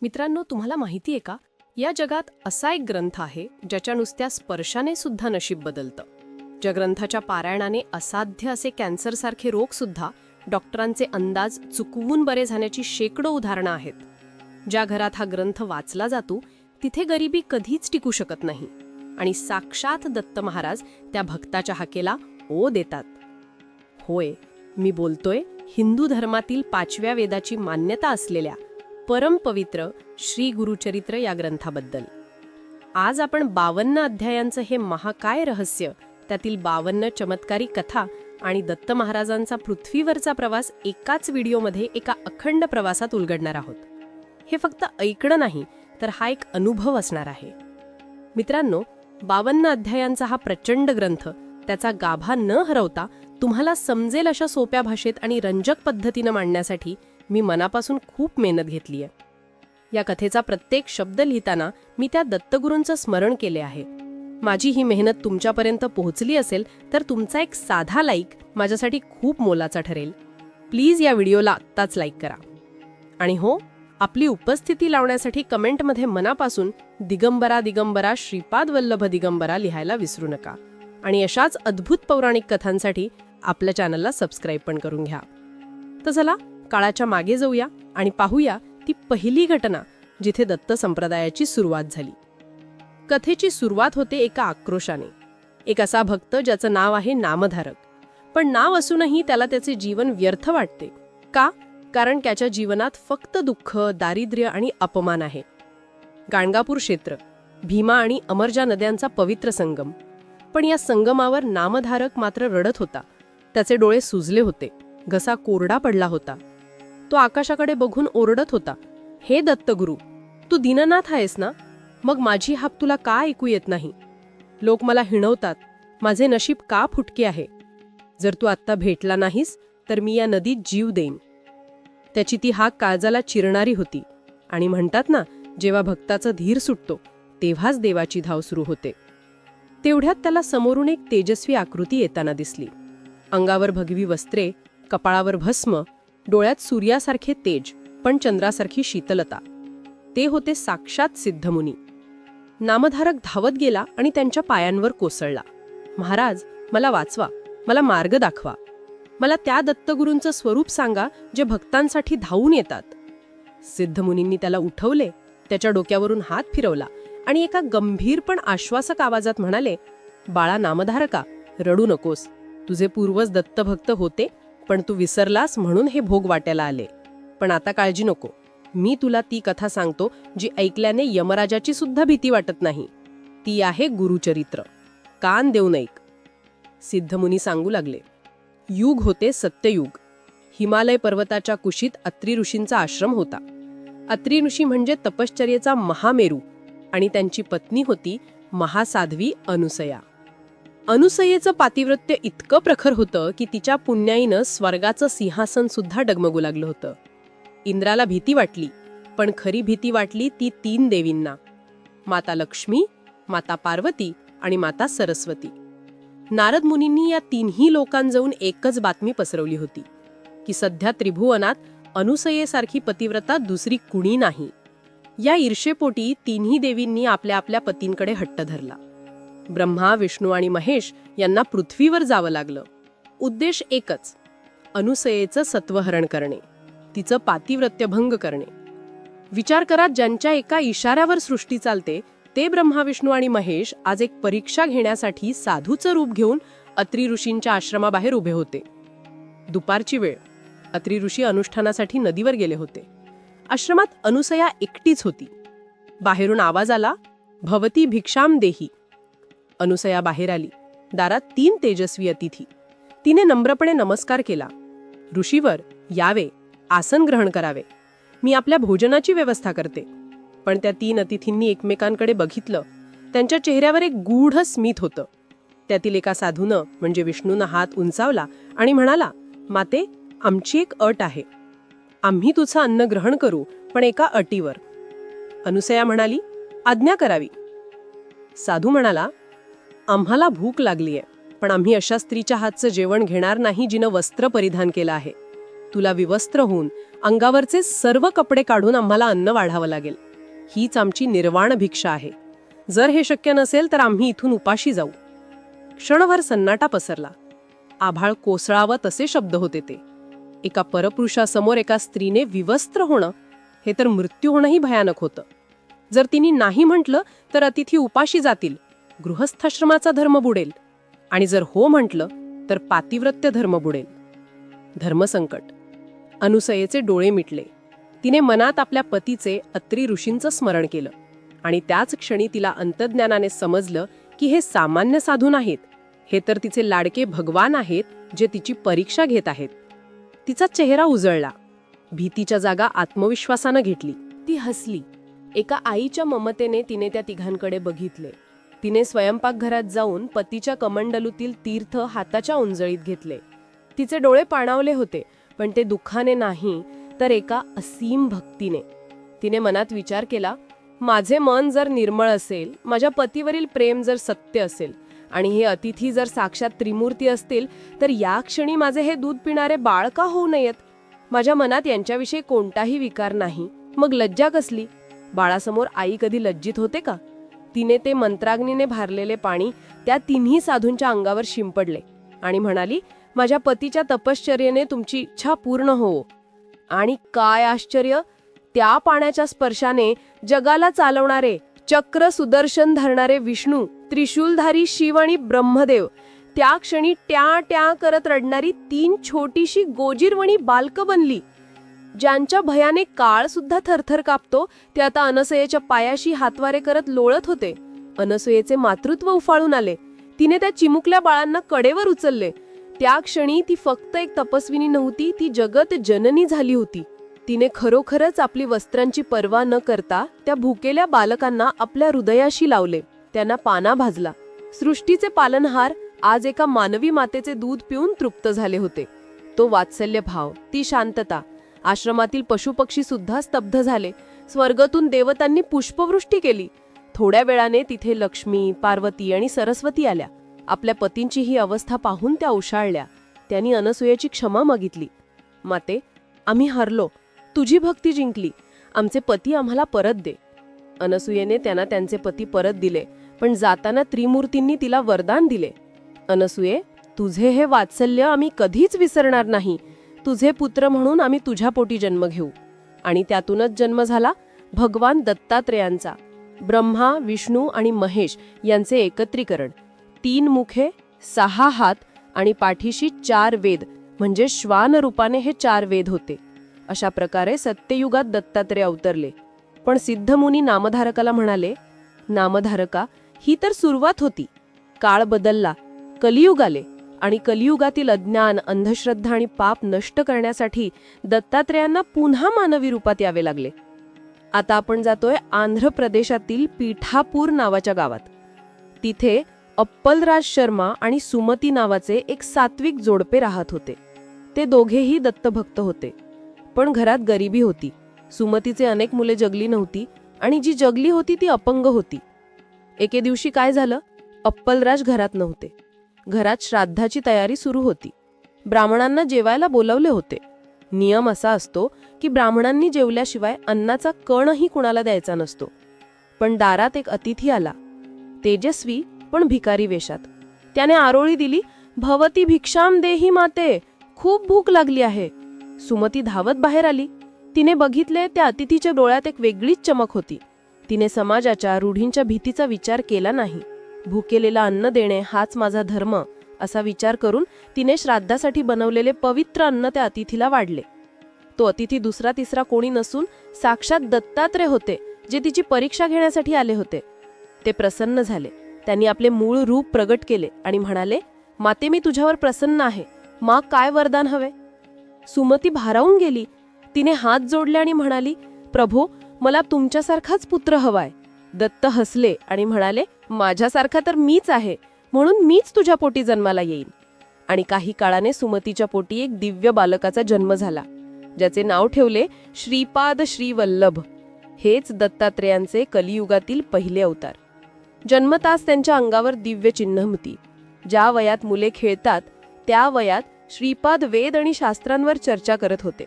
मित्रांनो, तुम्हाला माहिती आहे का, या जगात असा एक ग्रंथ आहे ज्याच्या नुसत्या स्पर्शाने सुद्धा नशीब बदलतं. ज्या ग्रंथाच्या पारायणाने असाध्य असे कॅन्सरसारखे रोग सुद्धा डॉक्टरांचे अंदाज चुकवून बरे झाल्याची शेकडो उदाहरणं आहेत. ज्या घरात हा ग्रंथ वाचला जातो तिथे गरिबी कधीच टिकू शकत नाही आणि साक्षात दत्त महाराज त्या भक्ताच्या हाकेला ओ देतात. होय, मी बोलतोय हिंदू धर्मातील 5व्या वेदाची मान्यता असलेल्या परमपवित्र श्री गुरुचरित्र या ग्रंथाबद्दल. आज आपण 52 अध्यायांचं हे महाकाय रहस्य, त्यातील 52 चमत्कारी कथा आणि दत्त महाराजांचा पृथ्वीवरचा प्रवास एकाच व्हिडिओमध्ये एका अखंड प्रवासात उलगडणार आहोत. हे फक्त ऐकणं नाही, तर हा एक अनुभव असणार आहे. मित्रांनो, 52 अध्यायांचा हा प्रचंड ग्रंथ त्याचा गाभा न हरवता तुम्हाला समजेल अशा सोप्या भाषेत आणि रंजक पद्धतीनं मांडण्यासाठी मी मनापासून खूप मेहनत घेतली आहे. या कथेचा प्रत्येक शब्द लिहिताना मी त्या दत्तगुरूंचं स्मरण केले आहे. माझी ही मेहनत तुमच्यापर्यंत पोहोचली असेल तर तुमचा एक साधा लाईक माझ्यासाठी खूप मोलाचा ठरेल. प्लीज या व्हिडिओला आत्ताच लाईक करा. आणि हो, आपली उपस्थिती लावण्यासाठी कमेंटमध्ये मनापासून दिगंबरा दिगंबरा श्रीपाद वल्लभ दिगंबरा लिहायला विसरू नका. आणि अशाच अद्भुत पौराणिक कथांसाठी आपल्या चॅनलला सबस्क्राईब पण करून घ्या. तर चला काळाच्या मागे जाऊया आणि पाहूया ती पहिली घटना जिथे दत्त संप्रदायाची सुरुवात झाली. कथेची सुरुवात होते एका आक्रोशाने. एक असा भक्त ज्याचं नाव आहे नामधारक. पण नाव असूनही त्याला त्याचे जीवन व्यर्थ वाटते. का? कारण त्याच्या जीवनात फक्त दुःख, दारिद्र्य आणि अपमान आहे. गाणगापूर क्षेत्र, भीमा आणि अमरजा नद्यांचा पवित्र संगम. पण या संगमावर नामधारक मात्र रडत होता. त्याचे डोळे सुजले होते, घसा कोरडा पडला होता. तो आकाशाकडे बघून ओरडत होता, हे दत्तगुरु, तू दीननाथ आहेस ना? मग माझी हाक तुला का ऐकू येत नाही? लोक मला हिणवतात, माझे नशीब का फुटके आहे? जर तू आत्ता भेटला नाहीस तर मी या नदीत जीव देईन. त्याची ती हाक काळजाला चिरणारी होती. आणि म्हणतात ना, जेव्हा भक्ताचा धीर सुटतो तेव्हाच देवाची धाव सुरू होते. तेवढ्यात त्याला समोरून एक तेजस्वी आकृती येताना दिसली. अंगावर भगवी वस्त्रे, कपाळावर भस्म, डोळ्यात सूर्यासारखे तेज पण चंद्रासारखी शीतलता. ते होते साक्षात सिद्धमुनी. नामधारक धावत गेला आणि त्यांच्या पायांवर कोसळला. महाराज, मला वाचवा, मला मार्ग दाखवा. मला त्या दत्तगुरूंचं स्वरूप सांगा जे भक्तांसाठी धावून येतात. सिद्धमुनींनी त्याला उठवले, त्याच्या डोक्यावरून हात फिरवला आणि एका गंभीर पण आश्वासक आवाजात म्हणाले, बाळा नामधारका, रडू नकोस. तुझे पूर्वज दत्तभक्त होते, पण तू विसरलास म्हणून हे भोग वाट्याला आले. पण आता काळजी नको, मी तुला ती कथा सांगतो जी ऐकल्याने यमराजाची सुद्धा भीती वाटत नाही. ती आहे गुरुचरित्र. कान देऊन ऐक. सिद्धमुनी सांगू लागले. युग होते सत्ययुग. हिमालय पर्वताच्या कुशीत अत्री ऋषींचा आश्रम होता. अत्री ऋषी म्हणजे तपश्चर्येचा महामेरू आणि त्यांची पत्नी होती महासाध्वी अनुसया. अनुसयेचं पातिव्रत्य इतकं प्रखर होतं की तिच्या पुण्याईनं स्वर्गाचं सिंहासन सुद्धा डगमगू लागलं होतं. इंद्राला भीती वाटली, पण खरी भीती वाटली ती 3 देवींना, माता लक्ष्मी, माता पार्वती आणि माता सरस्वती. नारद मुनींनी या 3ही लोकांजवळून एकच बातमी पसरवली होती की सध्या त्रिभुवनात अनुसयेसारखी पतिव्रता दुसरी कुणी नाही. या ईर्षेपोटी 3ही देवींनी आपल्या आपल्या पतींकडे हट्ट धरला. ब्रह्मा, विष्णू आणि महेश यांना पृथ्वीवर जावं लागलं. उद्देश एकच, अनुसयेचं सत्वहरण करणे, तिचं पातिव्रत्यभंग करणे. विचार करा, ज्यांच्या एका इशाऱ्यावर सृष्टी चालते ते ब्रह्मा, विष्णू आणि महेश आज एक परीक्षा घेण्यासाठी साधूचं रूप घेऊन अत्री ऋषींच्या आश्रमाबाहेर उभे होते. दुपारची वेळ. अत्री ऋषी अनुष्ठानासाठी नदीवर गेले होते. आश्रमात अनुसया एकटीच होती. बाहेरून आवाज आला, भवती भिक्षाम देही. अनुसया बाहेर आली. दारात 3 तेजस्वी अतिथी. तिने नम्रपणे नमस्कार केला. ऋषीवर, यावे, आसन ग्रहण करावे. मी आपल्या भोजनाची व्यवस्था करते. पण त्या 3 अतिथींनी एकमेकांकडे बघितलं. त्यांच्या चेहऱ्यावर एक गूढ स्मित होतं. त्यातील एका साधूनं म्हणजे विष्णूनं हात उंचावला आणि म्हणाला, माते, आमची एक अट आहे. आम्ही तुझं अन्न ग्रहण करू, पण एका अटीवर. अनुसया म्हणाली, आज्ञा करावी. साधू म्हणाला, आम्हाला भूक लागलीये, पण आम्ही अशा स्त्रीच्या हातचं जेवण घेणार नाही जिनं वस्त्र परिधान केलं आहे. तुला विवस्त्र होऊन अंगावरचे सर्व कपडे काढून आम्हाला अन्न वाढावं लागेल. हीच आमची निर्वाण भिक्षा आहे. जर हे शक्य नसेल तर आम्ही इथून उपाशी जाऊ. क्षणभर सन्नाटा पसरला. आभाळ कोसळावं तसे शब्द होते ते. एका परपुरुषासमोर एका स्त्रीने विवस्त्र होणं हे तर मृत्यू होणंही भयानक होतं. जर तिने नाही म्हटलं तर अतिथी उपाशी जातील, गृहस्थाश्रमाचा धर्म बुडेल, आणि जर हो म्हटलं तर पातिव्रत्य धर्म बुडेल. धर्मसंकट. अनुसयेचे डोळे मिटले. तिने मनात आपल्या पतीचे अत्री ऋषींचं स्मरण केलं आणि त्याच क्षणी तिला अंतर्ज्ञानाने समजलं की हे सामान्य साधू नाहीत, हे तर तिचे लाडके भगवान आहेत जे तिची परीक्षा घेत आहेत. तिचा चेहरा उजळला. भीतीच्या जागा आत्मविश्वासानं घेतली. ती हसली. एका आईच्या ममतेने तिने त्या तिघांकडे बघितले. तिने स्वयंपाकघरात जाऊन पतीच्या कमंडलूतील तीर्थ हाताच्या उंजळीत घेतले. तिचे डोळे पाणावले होते, पण ते दुःखाने नाही तर एका असीम भक्तीने. तिने मनात विचार केला, माझे मन जर निर्मळ असेल, माझ्या पतीवरील प्रेम जर सत्य असेल आणि हे अतिथी जर साक्षात त्रिमूर्ती असतील, तर या क्षणी माझे हे दूध पिणारे बाळ का होऊ नयेत? माझ्या मनात यांच्याविषयी कोणताही विकार नाही, मग लज्जा कसली? बाळासमोर आई कधी लज्जित होते का? तिने ते मंत्राग्नीने भारलेले पाणी त्या तिन्ही साधूंच्या अंगावर शिंपडले आणि म्हणाली, माझ्या पतीच्या तपश्चर्येने तुमची इच्छा पूर्ण हो. आणि काय आश्चर्य! त्या पाण्याच्या स्पर्शाने जगाला चालवणारे, चक्र सुदर्शन धरणारे विष्णू, त्रिशूलधारी शिव आणि ब्रह्मदेव, त्या क्षणी ट्या ट्या करत रडणारी 3 छोटीशी गोजीरवणी बालकं बनली. ज्यांच्या भयाने काळ सुद्धा थरथर कापतो, ते आता अनसयेच्या पायाशी हातवारे करत लोळत होते. अनसुयेचे मातृत्व उफाळून आले. तिने त्या चिमुकल्या बाळांना कडेवर उचलले. त्या क्षणी ती फक्त एक तपस्विनी नव्हती, ती जगत जननी झाली होती. तिने खरोखरच आपली वस्त्रांची पर्वा न करता त्या भुकेल्या बालकांना आपल्या हृदयाशी लावले. त्यांना पाना भाजला. सृष्टीचे पालनहार आज एका मानवी मातेचे दूध पिऊन तृप्त झाले होते. तो वात्सल्य भाव, ती शांतता. आश्रमातील पशुपक्षी सुद्धा स्तब्ध झाले. स्वर्गातून देवतांनी पुष्पवृष्टी केली. थोड्या वेळाने तिथे लक्ष्मी, पार्वती आणि सरस्वती आल्या. आपल्या पतींची ही अवस्था पाहून त्या उशाळल्या. त्यांनी अनसूयेची क्षमा मागितली. माते, आम्ही हरलो. तुझी भक्ती जिंकली. आमचे पती आम्हाला परत दे. अनसूयेने त्यांना त्यांचे पती परत दिले, पण जाताना त्रिमूर्तींनी तिला वरदान दिले. अनसूये, तुझे हे वात्सल्य आम्ही कधीच विसरणार नाही. तुझे पुत्र म्हणून आम्ही तुझ्या पोटी जन्म घेऊ. आणि त्यातूनच जन्म झाला भगवान दत्तात्रेयांचा. ब्रह्मा, विष्णू आणि महेश यांचे एकत्रीकरण. 3 मुखे, 6 हात आणि पाठीशी 4 वेद, म्हणजे श्वान रूपाने हे 4 वेद होते. अशा प्रकारे सत्ययुगात दत्तात्रेय अवतरले. पण सिद्धमुनी नामधारकाला म्हणाले, नामधारका, ही तर सुरुवात होती. काळ बदलला, कलियुग आले आणि कलियुगातील अज्ञान, अंधश्रद्धा आणि पाप नष्ट करण्यासाठी दत्तात्रेयांना पुन्हा मानवी रूपात यावे लागले. आता आपण जातोय आंध्र प्रदेशातील पीठापूर नावाच्या गावात. तिथे अप्पलराज शर्मा आणि सुमती नावाचे एक सात्विक जोडपे राहत होते. ते दोघेही दत्तभक्त होते. पण घरात गरिबी होती. सुमतीचे अनेक मुले जगली नव्हती आणि जी जगली होती ती अपंग होती. एके दिवशी काय झालं, अप्पलराज घरात नव्हते. घरात श्राद्धाची तयारी सुरू होती. ब्राह्मणांना जेवायला बोलवले होते. नियम असा असतो की ब्राह्मणांनी जेवल्याशिवाय अन्नाचा कणही कुणाला द्यायचा नसतो. पण दारात एक अतिथी आला, तेजस्वी पण भिकारी वेशात. त्याने आरोळी दिली, भवती भिक्षाम देही माते, खूप भूक लागली आहे. सुमती धावत बाहेर आली. तिने बघितले, त्या अतिथीच्या डोळ्यात एक वेगळीच चमक होती. तिने समाजाच्या रूढींच्या भीतीचा विचार केला नाही. भुकेलेला अन्न देणे हाच माझा धर्म असा विचार करून तिने श्राद्धासाठी बनवलेले पवित्र अन्न त्या अतिथीला वाढले. तो अतिथी दुसरा तिसरा कोणी नसून साक्षात दत्तात्रेय होते, जे तिची परीक्षा घेण्यासाठी आले होते. ते प्रसन्न झाले. त्यांनी आपले मूळ रूप प्रगट केले आणि म्हणाले, माते, मी तुझ्यावर प्रसन्न आहे. माग काय वरदान हवे? सुमती भारावून गेली. तिने हात जोडले आणि म्हणाली, प्रभो, मला तुमच्यासारखाच पुत्र हवाय. दत्त हसले आणि म्हणाले, माझ्यासारखा तर मीच आहे, म्हणून मीच तुझ्या पोटी जन्माला येईन. आणि काही काळाने सुमतीच्या पोटी एक दिव्य बालकाचा जन्म झाला, ज्याचे नाव ठेवले श्रीपाद श्रीवल्लभ. हेच दत्तात्रेयांचे कलियुगातील पहिले अवतार. जन्मताच त्यांच्या अंगावर दिव्य चिन्ह होती. ज्या वयात मुले खेळतात त्या वयात श्रीपाद वेद आणि शास्त्रांवर चर्चा करत होते.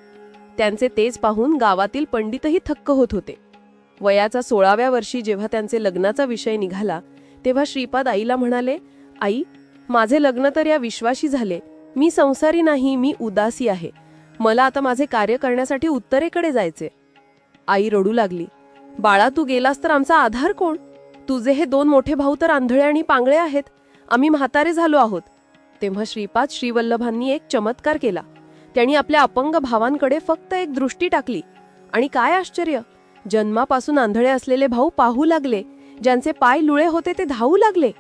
त्यांचे तेज पाहून गावातील पंडितही थक्क होत होते. वयाचा 16व्या वर्षी जेव्हा त्यांचे लग्नाचा विषय निघाला तेव्हा श्रीपाद आईला म्हणाले, आई, माझे लग्न तर या विश्वाशी झाले. मी संसारी नाही, मी उदासी आहे. मला आता माझे कार्य करण्यासाठी उत्तरेकडे जायचे. आई रडू लागली. बाळा, तू गेलास तर आमचा आधार कोण? तुझे हे 2 मोठे भाऊ तर आंधळे आणि पांगळे आहेत. आम्ही म्हातारे झालो आहोत. तेव्हा श्रीपाद श्रीवल्लभांनी एक चमत्कार केला. त्यांनी आपल्या अपंग भावांकडे फक्त एक दृष्टी टाकली आणि काय आश्चर्य, जन्मापासून आंधळे असलेले भाऊ पाहू लागले. ज्यांचे पाय लुळे होते ते धावू लागले.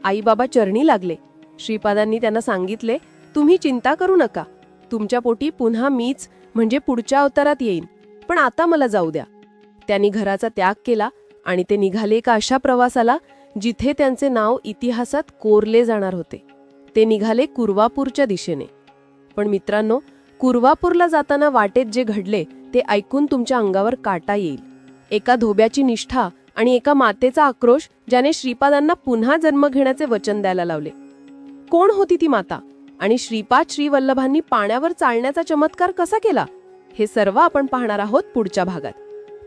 आई बाबा चरणी लागले. श्रीपादांनी त्यांना सांगितले, तुम्ही चिंता करू नका. तुमच्या पोटी पुन्हा मीच म्हणजे पुढच्या अवतारात येईन. पण आता मला जाऊ द्या. त्यांनी घराचा त्याग केला आणि ते निघाले एका अशा प्रवासाला जिथे त्यांचे नाव इतिहासात कोरले जाणार होते. ते निघाले कुरवापूरच्या दिशेने. पण मित्रांनो, कुरवापूरला जाताना वाटेत जे घडले ते ऐकून तुमच्या अंगावर काटा येईल. एका धोब्याची निष्ठा आणि एका मातेचा आक्रोश ज्याने श्रीपादांना पुन्हा जन्म घेण्याचे वचन द्यायला लावले. कोण होती ती माता आणि श्रीपाद श्रीवल्लभांनी पाण्यावर चालण्याचा चमत्कार कसा केला, हे सर्व आपण पाहणार आहोत पुढच्या भागात.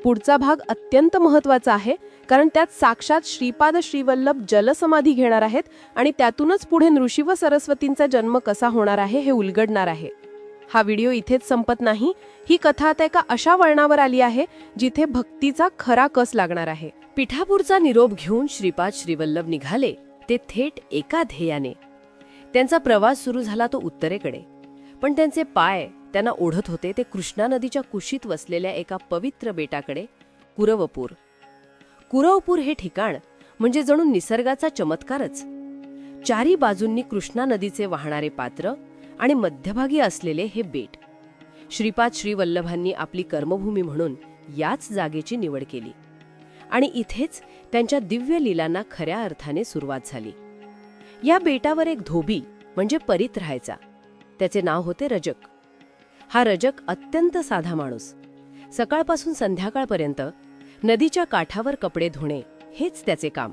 पुढचा भाग अत्यंत महत्त्वाचा आहे, कारण त्यात साक्षात श्रीपाद श्रीवल्लभ जलसमाधी घेणार आहेत आणि त्यातूनच पुढे नृषी व सरस्वतींचा जन्म कसा होणार आहे हे उलगडणार आहे. हा व्हिडिओ इथेच संपत नाही. ही कथा आता एका अशा वळणावर आली आहे जिथे भक्तीचा खरा कस लागणार आहे. पिठापूरचा निरोप घेऊन श्रीपाद श्रीवल्लभ निघाले ते थेट एका ध्येयाने. त्यांचा प्रवास सुरू झाला तो उत्तरेकडे. पण त्यांचे पाय त्यांना ओढत होते ते कृष्णा नदीच्या कुशीत वसलेल्या एका पवित्र बेटाकडे, कुरवपूर. कुरवपूर हे ठिकाण म्हणजे जणू निसर्गाचा चमत्कारच. चारी बाजूंनी कृष्णा नदीचे वाहणारे पात्र आणि मध्यभागी असलेले हे बेट. श्रीपाद श्रीवल्लभांनी आपली कर्मभूमी म्हणून याच जागेची निवड केली आणि इथेच त्यांच्या दिव्य लीलांना खऱ्या अर्थाने सुरुवात झाली. या बेटावर एक धोबी म्हणजे परीत राहायचा. त्याचे नाव होते रजक. हा रजक अत्यंत साधा माणूस. सकाळपासून संध्याकाळपर्यंत नदीच्या काठावर कपडे धुणे हेच त्याचे काम.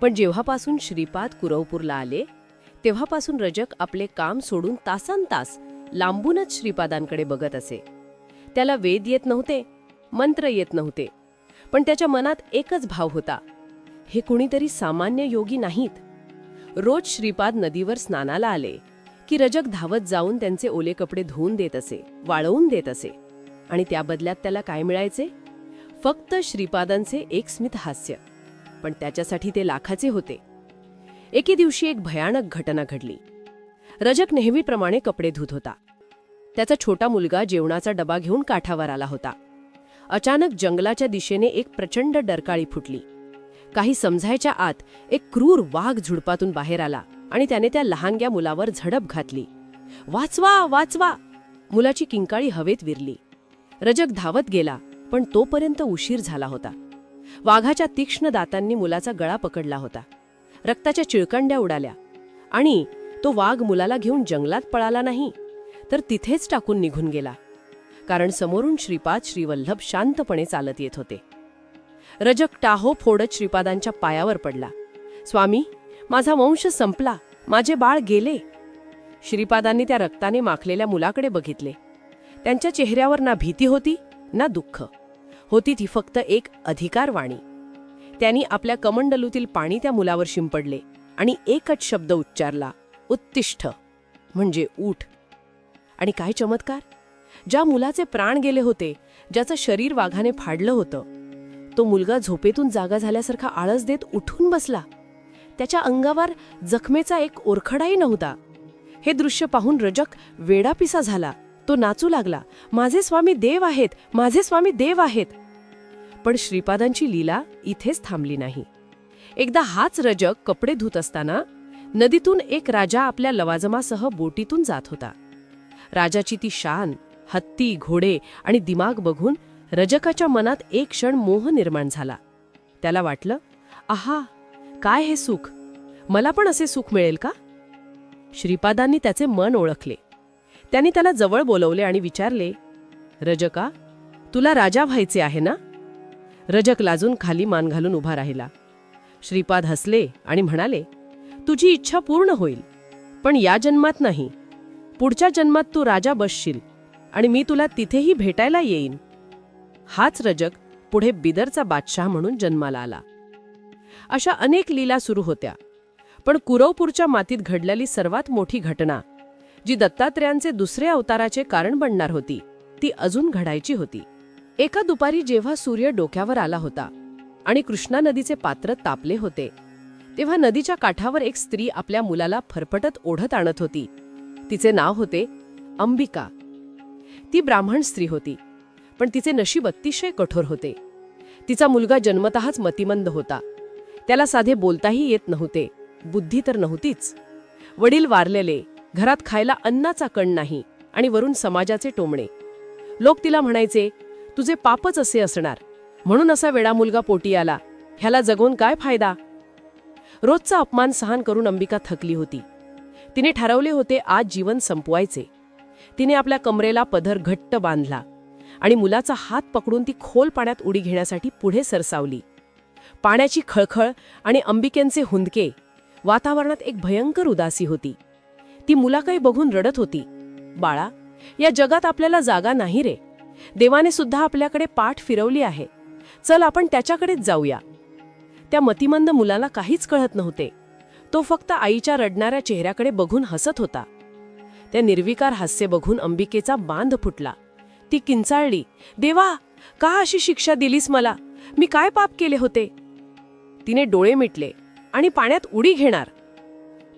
पण जेव्हापासून श्रीपाद कुरवपूरला आले तेव्हापासून रजक आपले काम सोडून तासनतास लांबूनच श्रीपादांकडे बघत असे. त्याला वेद येत नव्हते, मंत्र येत नव्हते, पण त्याच्या मनात एकच भाव होता, हे कोणीतरी सामान्य योगी नाहीत. रोज श्रीपाद नदीवर स्नानाला आले की रजक धावत जाऊन त्यांचे ओले कपडे धुवून देत असे, वाळवून देत असे. आणि त्या बदल्यात त्याला काय मिळायचे? फक्त श्रीपादांचे एक स्मित हास्य. पण त्याच्यासाठी ते लाखाचे होते. एके दिवशी एक भयानक घटना घडली. रजक नेहमीप्रमाणे कपडे धुत होता. त्याचा छोटा मुलगा जेवणाचा डबा घेऊन काठावर आला होता. अचानक जंगलाच्या दिशेने एक प्रचंड डरकाळी फुटली. काही समजायच्या आत एक क्रूर वाघ झुडपातून बाहेर आला आणि त्याने त्या लहानग्या मुलावर झडप घातली. वाचवा, वाचवा! मुलाची किंकाळी हवेत विरली. रजक धावत गेला, पण तोपर्यंत उशीर झाला होता. वाघाच्या तीक्ष्ण दातांनी मुलाचा गळा पकडला होता. रक्ताच्या चिळकंड्या उडाल्या आणि तो वाघ मुलाला घेऊन जंगलात पळाला नाही, तर तिथेच टाकून निघून गेला. कारण समोरून श्रीपाद श्रीवल्लभ शांतपणे चालत येत होते. रजक टाहो फोडत श्रीपादांच्या पायावर पडला. स्वामी, माझा वंश संपला, माझे बाळ गेले. श्रीपादांनी त्या रक्ताने माखलेल्या मुलाकडे बघितले. त्यांच्या चेहऱ्यावर ना भीती होती ना दुःख होती, ती फक्त एक अधिकारवाणी. त्यांनी आपल्या कमंडलूतील पाणी त्या मुलावर शिंपडले आणि एकच शब्द उच्चारला, उत्तिष्ठ, म्हणजे उठ. आणि काय चमत्कार! ज्या मुलाचे प्राण गेले होते, ज्याचं शरीर वाघाने फाडलं होतं, तो मुलगा झोपेतून जागा झाल्यासारखा आळस देत उठून बसला. त्याच्या अंगावर जखमेचा एक ओरखडाही नव्हता. हे दृश्य पाहून रजक वेडापिसा झाला. तो नाचू लागला, माझे स्वामी देव आहेत, माझे स्वामी देव आहेत. पण श्रीपादांची लीला इथेच थांबली नाही. एकदा हाच रजक कपडे धुत असताना नदीतून एक राजा आपल्या लवाजमासह बोटीतून जात होता. राजाची ती शान, हत्ती, घोडे आणि दिमाग बघून रजकाच्या मनात एक क्षण मोह निर्माण झाला. त्याला वाटलं, आहा, काय हे सुख! मला पण असे सुख मिळेल का? श्रीपादांनी त्याचे मन ओळखले. त्यांनी त्याला जवळ बोलवले आणि विचारले, रजका, तुला राजा व्हायचे आहे ना? रजक लाजून खाली मान घालून उभा राहिला. श्रीपाद हसले आणि म्हणाले, तुझी इच्छा पूर्ण होईल, पण या जन्मात नाही. पुढच्या जन्मात तू राजा बसशील आणि मी तुला तिथेही भेटायला येईन. हाच रजक पुढे बिदरचा बादशाह म्हणून जन्माला आला. अशा अनेक लीला सुरू होत्या, पण कुरवपूरच्या मातीत घडलेली सर्वात मोठी घटना, जी दत्तात्रेयांचे दुसरे अवताराचे कारण बनणार होती, ती अजून घडायची होती. एका दुपारी जेव्हा सूर्य डोक्यावर आला होता आणि कृष्णा नदीचे पात्र तापले होते, तेव्हा नदीच्या काठावर एक स्त्री आपल्या मुलाला फरफटत ओढत आणत होती. तिचे नाव होते अंबिका. ती ब्राह्मण स्त्री होती, पण तिचे नशीब अतिशय कठोर होते. तिचा मुलगा जन्मतःच मतिमंद होता. त्याला साधे बोलताही येत नव्हते, बुद्धी तर नव्हतीच. वडील वारलेले, घरात खायला अन्नाचा कण नाही आणि वरून समाजाचे टोमणे. लोक तिला म्हणायचे, तुझे पापच असे असणार, म्हणून असा वेडा मुलगा पोटी आला, ह्याला जगवून काय फायदा. रोजचा अपमान सहन करून अंबिका थकली होती. तिने ठरवले होते आज जीवन संपवायचे. तिने आपल्या कमरेला पदर घट्ट बांधला आणि मुलाचा हात पकडून ती खोल पाण्यात उडी घेण्यासाठी पुढे सरसावली. पाण्याची खळखळ आणि अंबिकेंचे हुंदके, वातावरणात एक भयंकर उदासी होती. ती मुलाकडे बघून रडत होती, बाळा, या जगात आपल्याला जागा नाही रे. देवाने सुद्धा आपल्याकडे पाठ फिरवली आहे. चल आपण त्याच्याकडेच जाऊया. त्या मतिमंद मुलाला काहीच कळत नव्हते. तो फक्त आईच्या रडणाऱ्या चेहऱ्याकडे बघून हसत होता. त्या निर्विकार हास्य बघून अंबिकेचा बांध फुटला. ती किंचाळली, देवा, का अशी शिक्षा दिलीस मला? मी काय पाप केले होते? तिने डोळे मिटले आणि पाण्यात उडी घेणार.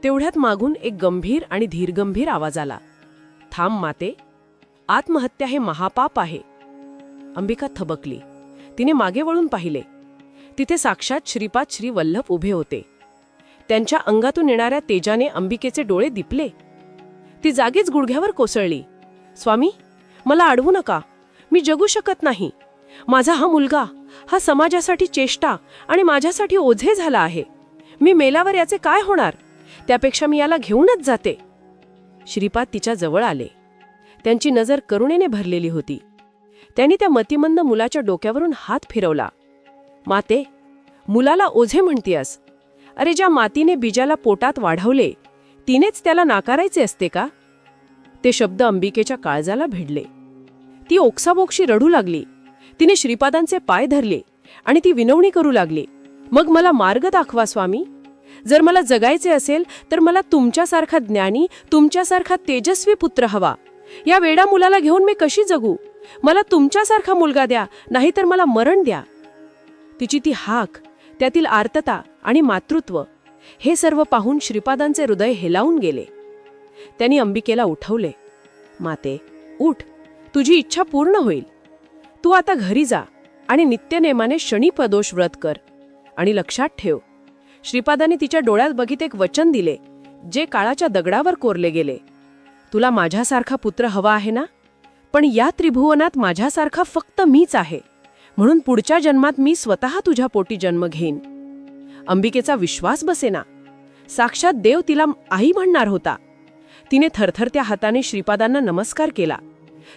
तेवढ्यात मागून एक गंभीर आणि धीरगंभीर आवाज आला, थांब माते, आत्महत्या हे महापाप आहे. अंबिका थबकली. तिने मागे वळून पाहिले. तिथे साक्षात श्रीपाद श्री वल्लभ उभे होते. त्यांच्या अंगातून येणाऱ्या तेजाने अंबिकेचे डोळे दिपले. ती जागीच गुडघ्यावर कोसळली. स्वामी, मला अडवू नका, मी जगू शकत नाही. माझा हा मुलगा, हा समाजासाठी चेष्टा आणि माझ्यासाठी ओझे झाला आहे. मी मेल्यावर याचे काय होणार? त्यापेक्षा मी याला घेऊनच जाते. श्रीपाद तिच्या जवळ आले. त्यांची नजर करुणेने भरलेली होती. त्यांनी त्या मतिमंद मुलाच्या डोक्यावरून हात फिरवला. माते, मुलाला ओझे म्हणतीयस? अरे, ज्या मातीने बीजाला पोटात वाढवले, तिनेच त्याला नाकारायचे असते का? ते शब्द अंबिकेच्या काळजाला भिडले. ती ओक्साबोक्शी रडू लागली. तिने श्रीपादांचे पाय धरले आणि ती विनवणी करू लागली, मग मला मार्ग दाखवा स्वामी. जर मला जगायचे असेल तर मला तुमच्यासारखा ज्ञानी, तुमच्यासारखा तेजस्वी पुत्र हवा. या वेडा मुलाला घेऊन मी कशी जगू? मला तुमच्यासारखा मुलगा द्या, नाहीतर मला मरण द्या. तिची ती हाक, त्यातील आर्तता आणि मातृत्व, हे सर्व पाहून श्रीपादांचे हृदय हेलावून गेले. त्यांनी अंबिकेला उठवले. माते, उठ, तुझी इच्छा पूर्ण होईल. तू आता घरी जा आणि नित्यनेमाने शनिप्रदोष व्रत कर. आणि लक्षात ठेव, श्रीपादांनी तिच्या डोळ्यात बघित एक वचन दिले, जे काळाच्या दगडावर कोरले गेले. तुला माझ्यासारखा पुत्र हवा आहे ना? पण या त्रिभुवनात माझ्यासारखा फक्त मीच आहे. म्हणून पुढच्या जन्मात मी स्वतः तुझ्या पोटी जन्म घेईन. अंबिकेचा विश्वास बसेना. साक्षात देव तिला आई म्हणणार होता. तिने थरथरत्या हाताने श्रीपादांना नमस्कार केला.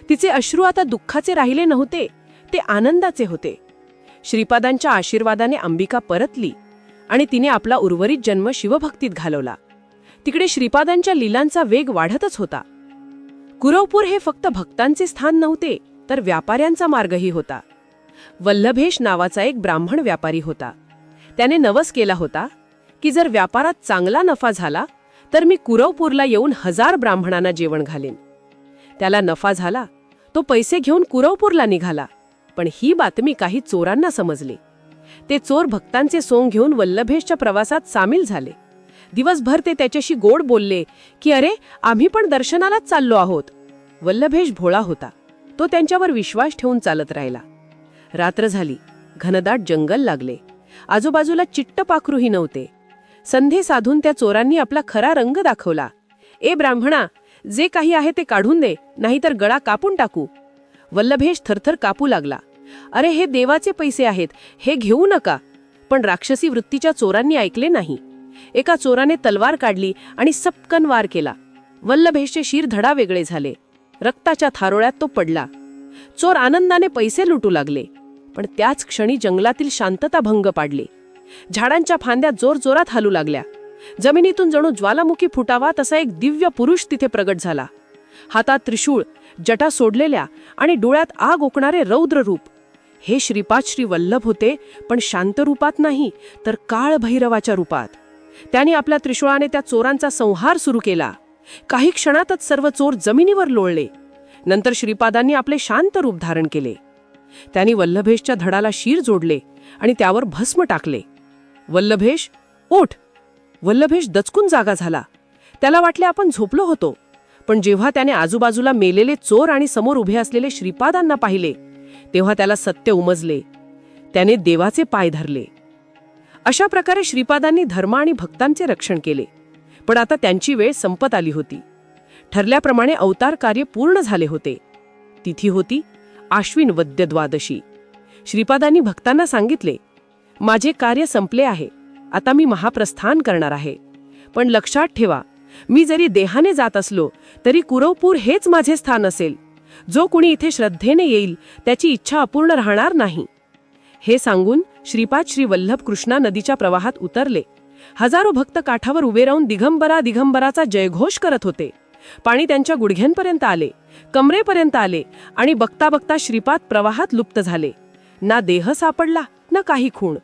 तिचे अश्रू आता दुःखाचे राहिले नव्हते, ते आनंदाचे होते. श्रीपादांच्या आशीर्वादाने अंबिका परतली आणि तिने आपला उर्वरित जन्म शिवभक्तीत घालवला. तिकडे श्रीपादांच्या लीलांचा वेग वाढतच होता. कुरवपूर हे फक्त भक्तांचे स्थान नव्हते, तर व्यापाऱ्यांचा मार्गही होता. वल्लभेश नावाचा एक ब्राह्मण व्यापारी होता. त्याने नवस केला होता की जर व्यापारात चांगला नफा झाला तर मी कुरवपूरला येऊन 1000 ब्राह्मणांना जेवण घालेन. त्याला नफा झाला. तो पैसे घेऊन कुरवपूरला निघाला. पण ही बातमी काही चोरांना समजली. ते चोर भक्तांचे सोंग घेऊन वल्लभेशच्या प्रवासात सामील झाले. दिवसभर ते त्याच्याशी गोड बोलले की अरे, आम्ही पण दर्शनालाच चाललो आहोत. वल्लभेश भोळा होता. तो त्यांच्यावर विश्वास ठेवून चालत राहिला. रात्र झाली. घनदाट जंगल लागले. आजूबाजूला चिट्ट पाखरूही नव्हते. संधे साधून त्या चोरांनी आपला खरा रंग दाखवला. ए ब्राह्मणा, जे काही आहे ते काढून दे, नाहीतर गळा कापून टाकू. वल्लभेश थरथर कापू लागला. अरे, हे देवाचे पैसे आहेत, हे घेऊ नका. पण राक्षसी वृत्तीच्या चोरांनी ऐकले नाही. एका चोराने तलवार काढली आणि सपकन वार केला. वल्लभेशचे शिर धडा वेगळे झाले. रक्ताच्या थारोळ्यात तो पडला. चोर आनंदाने पैसे लुटू लागले. पण त्याच क्षणी जंगलातील शांतता भंग पाडली. झाडांच्या फांद्या जोरजोरात हलू लागल्या. जमिनीतून जणू ज्वालामुखी फुटावा तसा एक दिव्य पुरुष तिथे प्रगट झाला. हातात त्रिशूळ, जटा सोडलेल्या आणि डोळ्यात आग ओकणारे रौद्र रूप. हे श्रीपाद श्री वल्लभ होते, पण शांत रूपात नाही, तर काळ भैरवाच्या रूपात. त्यांनी आपल्या त्रिशूळाने त्या चोरांचा संहार सुरू केला. काही क्षणातच सर्व चोर जमिनीवर लोळले. नंतर श्रीपादांनी आपले शांत रूप धारण केले. त्यांनी वल्लभेशच्या धडाला शीर जोडले आणि त्यावर भस्म टाकले. वल्लभेश, ओठ! वल्लभेश दचकून जागा झाला. त्याला वाटले आपण झोपलो होतो. पण जेव्हा त्याने आजूबाजूला मेलेले चोर आणि समोर उभे असलेले श्रीपादांना पाहिले, तेव्हा त्याला सत्य उमजले. त्याने देवाचे पाय धरले. अशा प्रकारे श्रीपादांनी धर्म आणि भक्तांचे रक्षण केले. पण आता त्यांची वेळ संपत आली होती. ठरल्याप्रमाणे अवतार कार्य पूर्ण झाले होते. तिथी होती आश्विन वद्य द्वादशी. श्रीपादांनी भक्तांना सांगितले, माझे कार्य संपले आहे. आता मी महाप्रस्थान करणार आहे. पण लक्षात ठेवा, मी जरी देहाने जात असलो तरी कुरवपूर हेच माझे स्थान असेल. जो कुणी इथे श्रद्धेने येईल त्याची इच्छा अपूर्ण राहणार नाही. हे सांगून श्रीपाद श्री वल्लभ कृष्णा नदीच्या प्रवाहात उतरले. हजारो भक्त काठावर उभे राहून दिगंबरा दिगंबराचा जयघोष करत होते. पाणी त्यांच्या गुडघ्यांपर्यंत आले, कमरेपर्यंत आले आणि बघता बघता श्रीपाद प्रवाहात लुप्त झाले. ना देह सापडला, ना काही खूण,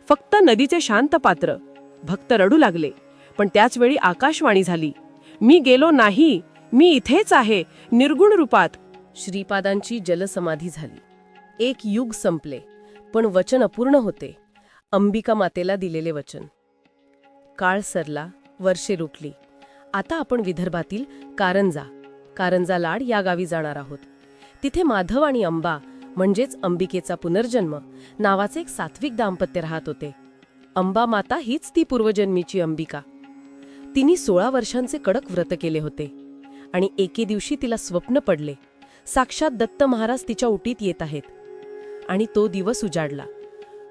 फक्त नदीचे शांत पात्र. भक्त रडू लागले. पण त्याच वेळी आकाशवाणी झाली, मी गेलो नाही, मी इथेच आहे, निर्गुण रूपात. श्रीपादांची जलसमाधी झाली. एक युग संपले, पण वचन अपूर्ण होते. अंबिका मातेला दिलेले वचन. काळ सरला, वर्षे रुटली. आता आपण विदर्भातील कारंजा लाड या गावी जाणार आहोत. तिथे माधव आणि अंबा म्हणजेच अंबिकेचा पुनर्जन्म नावाचे एक सात्विक दाम्पत्य राहत होते. अंबा माता हीच ती पूर्वजन्मीची अंबिका. तिने 16 वर्षांचे कडक व्रत केले होते आणि एके दिवशी तिला स्वप्न पडले, साक्षात दत्त महाराज तिच्या उटीत येत आहेत. आणि तो दिवस उजाडला.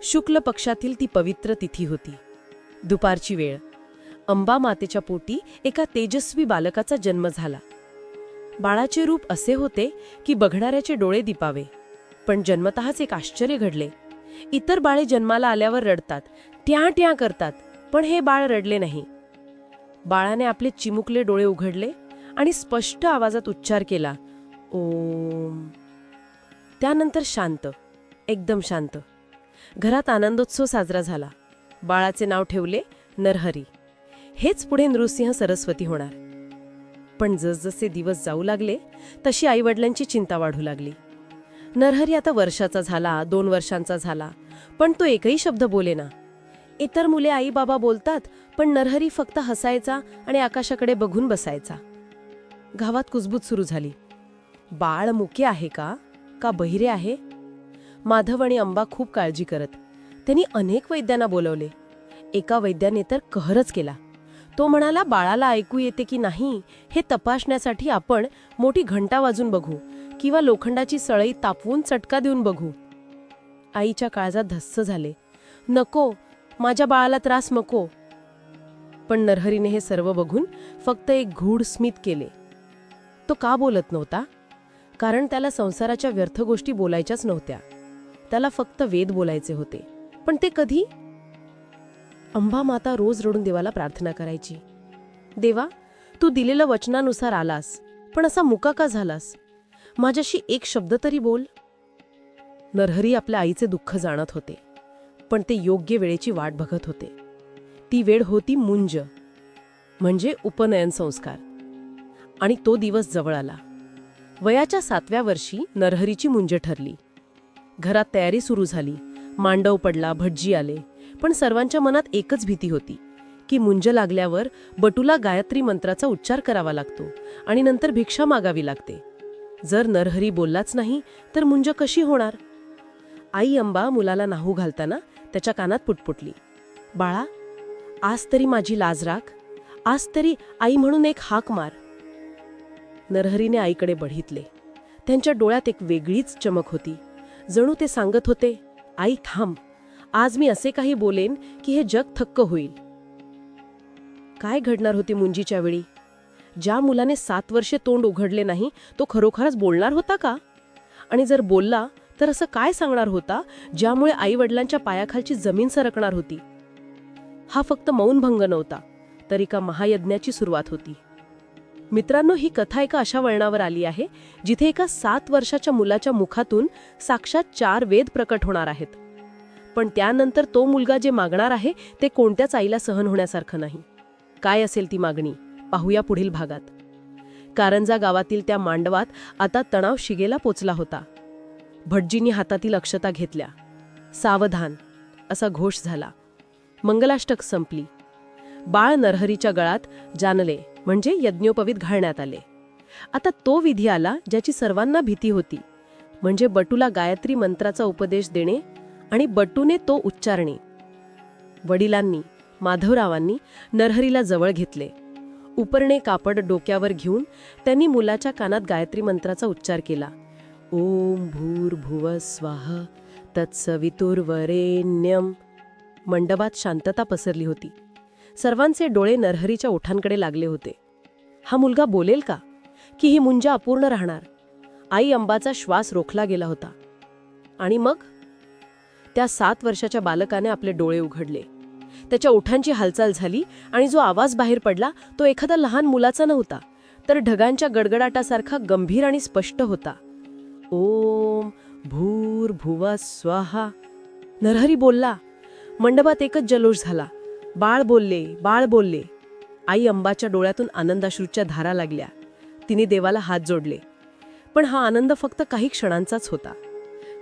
शुक्ल पक्षातील ती पवित्र तिथी होती. दुपारची वेळ. अंबा मातेच्या पोटी एका तेजस्वी बालकाचा जन्म झाला. बाळाचे रूप असे होते की बघणाऱ्याचे डोळे दिपावे. पण जन्मतःच एक आश्चर्य घडले. इतर बाळे जन्माला आल्यावर रडतात, ट्या ट्या करतात, पण हे बाळ रडले नाही. बाळाने आपले चिमुकले डोळे उघडले आणि स्पष्ट आवाजात उच्चार केला, ओम. त्यानंतर शांत, एकदम शांत. घरात आनंदोत्सव साजरा झाला. बाळाचे नाव ठेवले नरहरी. हेच पुढे नृसिंह सरस्वती होणार. पण जसजसे दिवस जाऊ लागले तशी आईवडिलांची चिंता वाढू लागली. नरहरी आता वर्षाचा झाला, 2 वर्षांचा झाला, पण तो एकही शब्द बोलेना. इतर मुले आई बाबा बोलतात, पण नरहरी फक्त हसायचा आणि आकाशाकडे बघून बसायचा. गावात कुजबूज सुरू झाली. बाळ मुके आहे का बहिरे आहे? माधव आणि अंबा खूप काळजी करत. त्यांनी अनेक वैद्यांना बोलवले. एका वैद्याने तर कहरच केला. तो म्हणाला, बाळाला ऐकू येते की नाही हे तपासण्यासाठी आपण मोठी घंटा वाजून बघू किंवा लोखंडाची सळई तापवून चटका देऊन बघू. आईच्या काळजात धस्स झाले. नको, माझ्या बाळाला त्रास नको. पण नरहरीने हे सर्व बघून फक्त एक गूढ स्मित केले. तो का बोलत नव्हता? कारण त्याला संसाराच्या व्यर्थ गोष्टी बोलायच्याच नव्हत्या. त्याला फक्त वेद बोलायचे होते. पण ते कधी? अंबा माता रोज रडून देवाला प्रार्थना करायची. देवा, तू दिलेल्या वचनानुसार आलास, पण असा मुका का झालास? माझ्याशी एक शब्द तरी बोल. नरहरी आपल्या आईचे दुःख जाणत होते, पण ते योग्य वेळेची वाट बघत होते. ती वेळ होती मुंज, म्हणजे उपनयन संस्कार. आणि तो दिवस जवळ आला. वयाच्या 7व्या वर्षी नरहरीची मुंज ठरली. घरात तयारी सुरू झाली. मांडव पडला, भटजी आले. पण सर्वांच्या मनात एकच भीती होती की मुंज लागल्यावर बटूला गायत्री मंत्राचा उच्चार करावा लागतो आणि नंतर भिक्षा मागावी लागते. जर नरहरी बोललाच नाही तर मुंज कशी होणार? आई अंबा मुलाला न्हाऊ घालताना त्याच्या कानात पुटपुटली, बाळा, आज तरी माझी लाज राख. आज तरी आई म्हणून एक हाक मार. नरहरीने आईकडे बढितले. त्यांच्या डोळ्यात एक वेगळीच चमक होती. जणू ते सांगत होते, आई थांब, आज मी असे काही बोलेन की हे जग थक्क होईल. काय घडणार होती मुंजीच्या वेळी? ज्या मुलाने 7 वर्षे तोंड उघडले नाही तो खरोखरच बोलणार होता का? आणि जर बोलला तर असं काय सांगणार होता ज्यामुळे आई वडिलांच्या पायाखालची जमीन सरकणार होती? हा फक्त मौनभंग नव्हता, तर एका महायज्ञाची सुरुवात होती. मित्रांनो, ही कथा एका अशा वळणावर आली आहे जिथे एका 7 वर्षाच्या मुलाच्या मुखातून साक्षात 4 वेद प्रकट होणार आहेत. पण त्यानंतर तो मुलगा जे मागणार आहे ते कोणत्याच आईला सहन होण्यासारखं नाही. काय असेल ती मागणी पाहूया पुढील भागात. कारंजा गावातील त्या मांडवात आता तणाव शिगेला पोचला होता. भटजींनी हातातील अक्षता घेतल्या. सावधान असा घोष झाला. मंगलाष्टक संपली. बाळ नरहरीच्या गळात जानले म्हणजे यज्ञोपवीत घालण्यात आले. आता तो विधी आला ज्याची सर्वांना भीती होती, म्हणजे बटूला गायत्री मंत्राचा उपदेश देणे आणि बटूने तो उच्चारणे. वडिलांनी, माधवरावांनी नरहरीला जवळ घेतले. उपरणे कापड डोक्यावर घेऊन त्यांनी मुलाच्या कानात गायत्री मंत्राचा उच्चार केला. ओम भूर्भुवः स्वः तत्सवितुर्वरेण्यम. मंडपात शांतता पसरली होती. सर्वांचे डोळे नरहरीच्या ओठांकडे लागले होते. हा मुलगा बोलेल का, की ही मुंजा अपूर्ण राहणार? आई अंबाचा श्वास रोखला गेला होता. आणि मग त्या 7 वर्षाच्या बालकाने आपले डोळे उघडले. त्याच्या ओठांची हालचाल झाली आणि जो आवाज बाहेर पडला तो एखादा लहान मुलाचा नव्हता, तर ढगांच्या गडगडाटासारखा गंभीर आणि स्पष्ट होता. ओम भूर्भुवः स्वः. नरहरी बोलला. मंडपात एकच जल्लोष झाला. बाळ बोलले, बाळ बोलले. आई अंबाच्या डोळ्यातून आनंदाश्रूच्या धारा लागल्या. तिने देवाला हात जोडले. पण हा आनंद फक्त काही क्षणांचाच होता,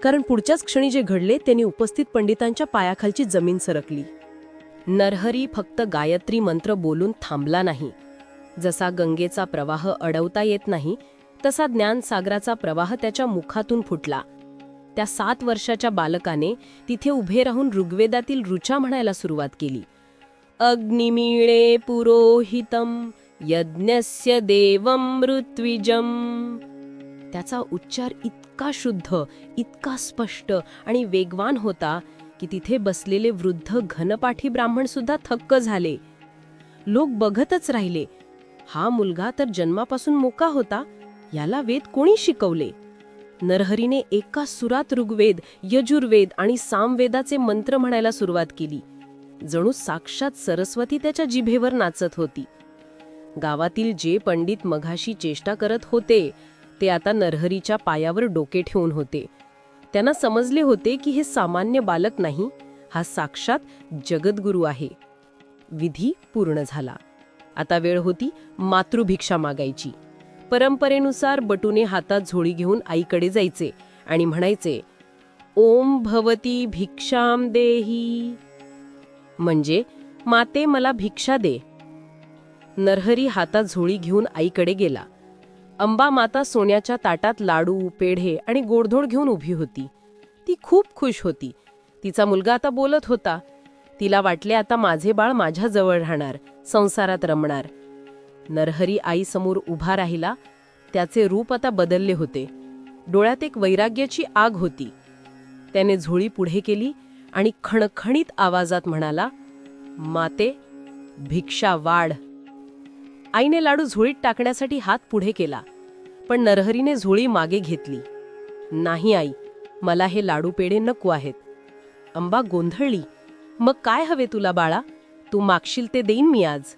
कारण पुढच्याच क्षणी जे घडले त्यांनी उपस्थित पंडितांच्या पायाखालची जमीन सरकली. नरहरी फक्त गायत्री मंत्र बोलून थांबला नाही. जसा गंगेचा प्रवाह अडवता येत नाही तसा ज्ञानसागराचा प्रवाह त्याच्या मुखातून फुटला. त्या 7 वर्षाच्या बालकाने तिथे उभे राहून ऋग्वेदातील ऋचा म्हणायला सुरुवात केली. अग्निमीळे पुरोहितम यज्ञस्य देवं ऋत्विजम. त्याचा उच्चार इतका शुद्ध, इतका स्पष्ट आणि वेगवान होता की तिथे बसलेले वृद्ध घनपाठी ब्राह्मण सुद्धा थक्क झाले. लोक बघतच राहिले. हा मुलगा तर जन्मापासून मुका होता, याला वेद कोणी शिकवले? नरहरीने एका सुरात ऋग्वेद, यजुर्वेद आणि सामवेदाचे मंत्र म्हणायला सुरुवात केली. जणू साक्षात सरस्वती त्याच्या जिभेवर नाचत होती. गावातील जे पंडित मघाशी चेष्टा करत होते ते आता नरहरीच्या पायावर डोके ठेवून होते. त्यांना समजले होते की हे सामान्य बालक नाही, हा साक्षात जगद्गुरू आहे. विधी पूर्ण झाला. आता वेळ होती मातृभिक्षा मागायची. परंपरेनुसार बटूने हातात झोळी घेऊन आईकडे जायचे आणि म्हणायचे, ओम भवती भिक्षाम देही, म्हणजे माते मला भिक्षा दे. नरहरी हातात झोळी घेऊन आईकडे गेला. अंबा माता सोन्याच्या ताटात लाडू, पेढे आणि गोडधोड घेऊन उभी होती. ती खूप खुश होती. तिचा मुलगा आता बोलत होता. तिला वाटले आता माझे बाळ माझ्या जवळ राहणार, संसारात रमणार. नरहरी आईसमोर उभा राहिला. त्याचे रूप आता बदलले होते. डोळ्यात एक वैराग्याची आग होती. त्याने झोळी पुढे केली आणि खणखणीत आवाजात म्हणाला, माते, भिक्षा वाढ. आईने लाडू झोळीत टाकण्यासाठी हात पुढे केला, पण नरहरीने झोळी मागे घेतली. नाही आई, मला हे लाडू पेढे नको आहेत. अंबा गोंधळली. मग काय हवे तुला बाळा? तू मागशील ते देईन मी आज.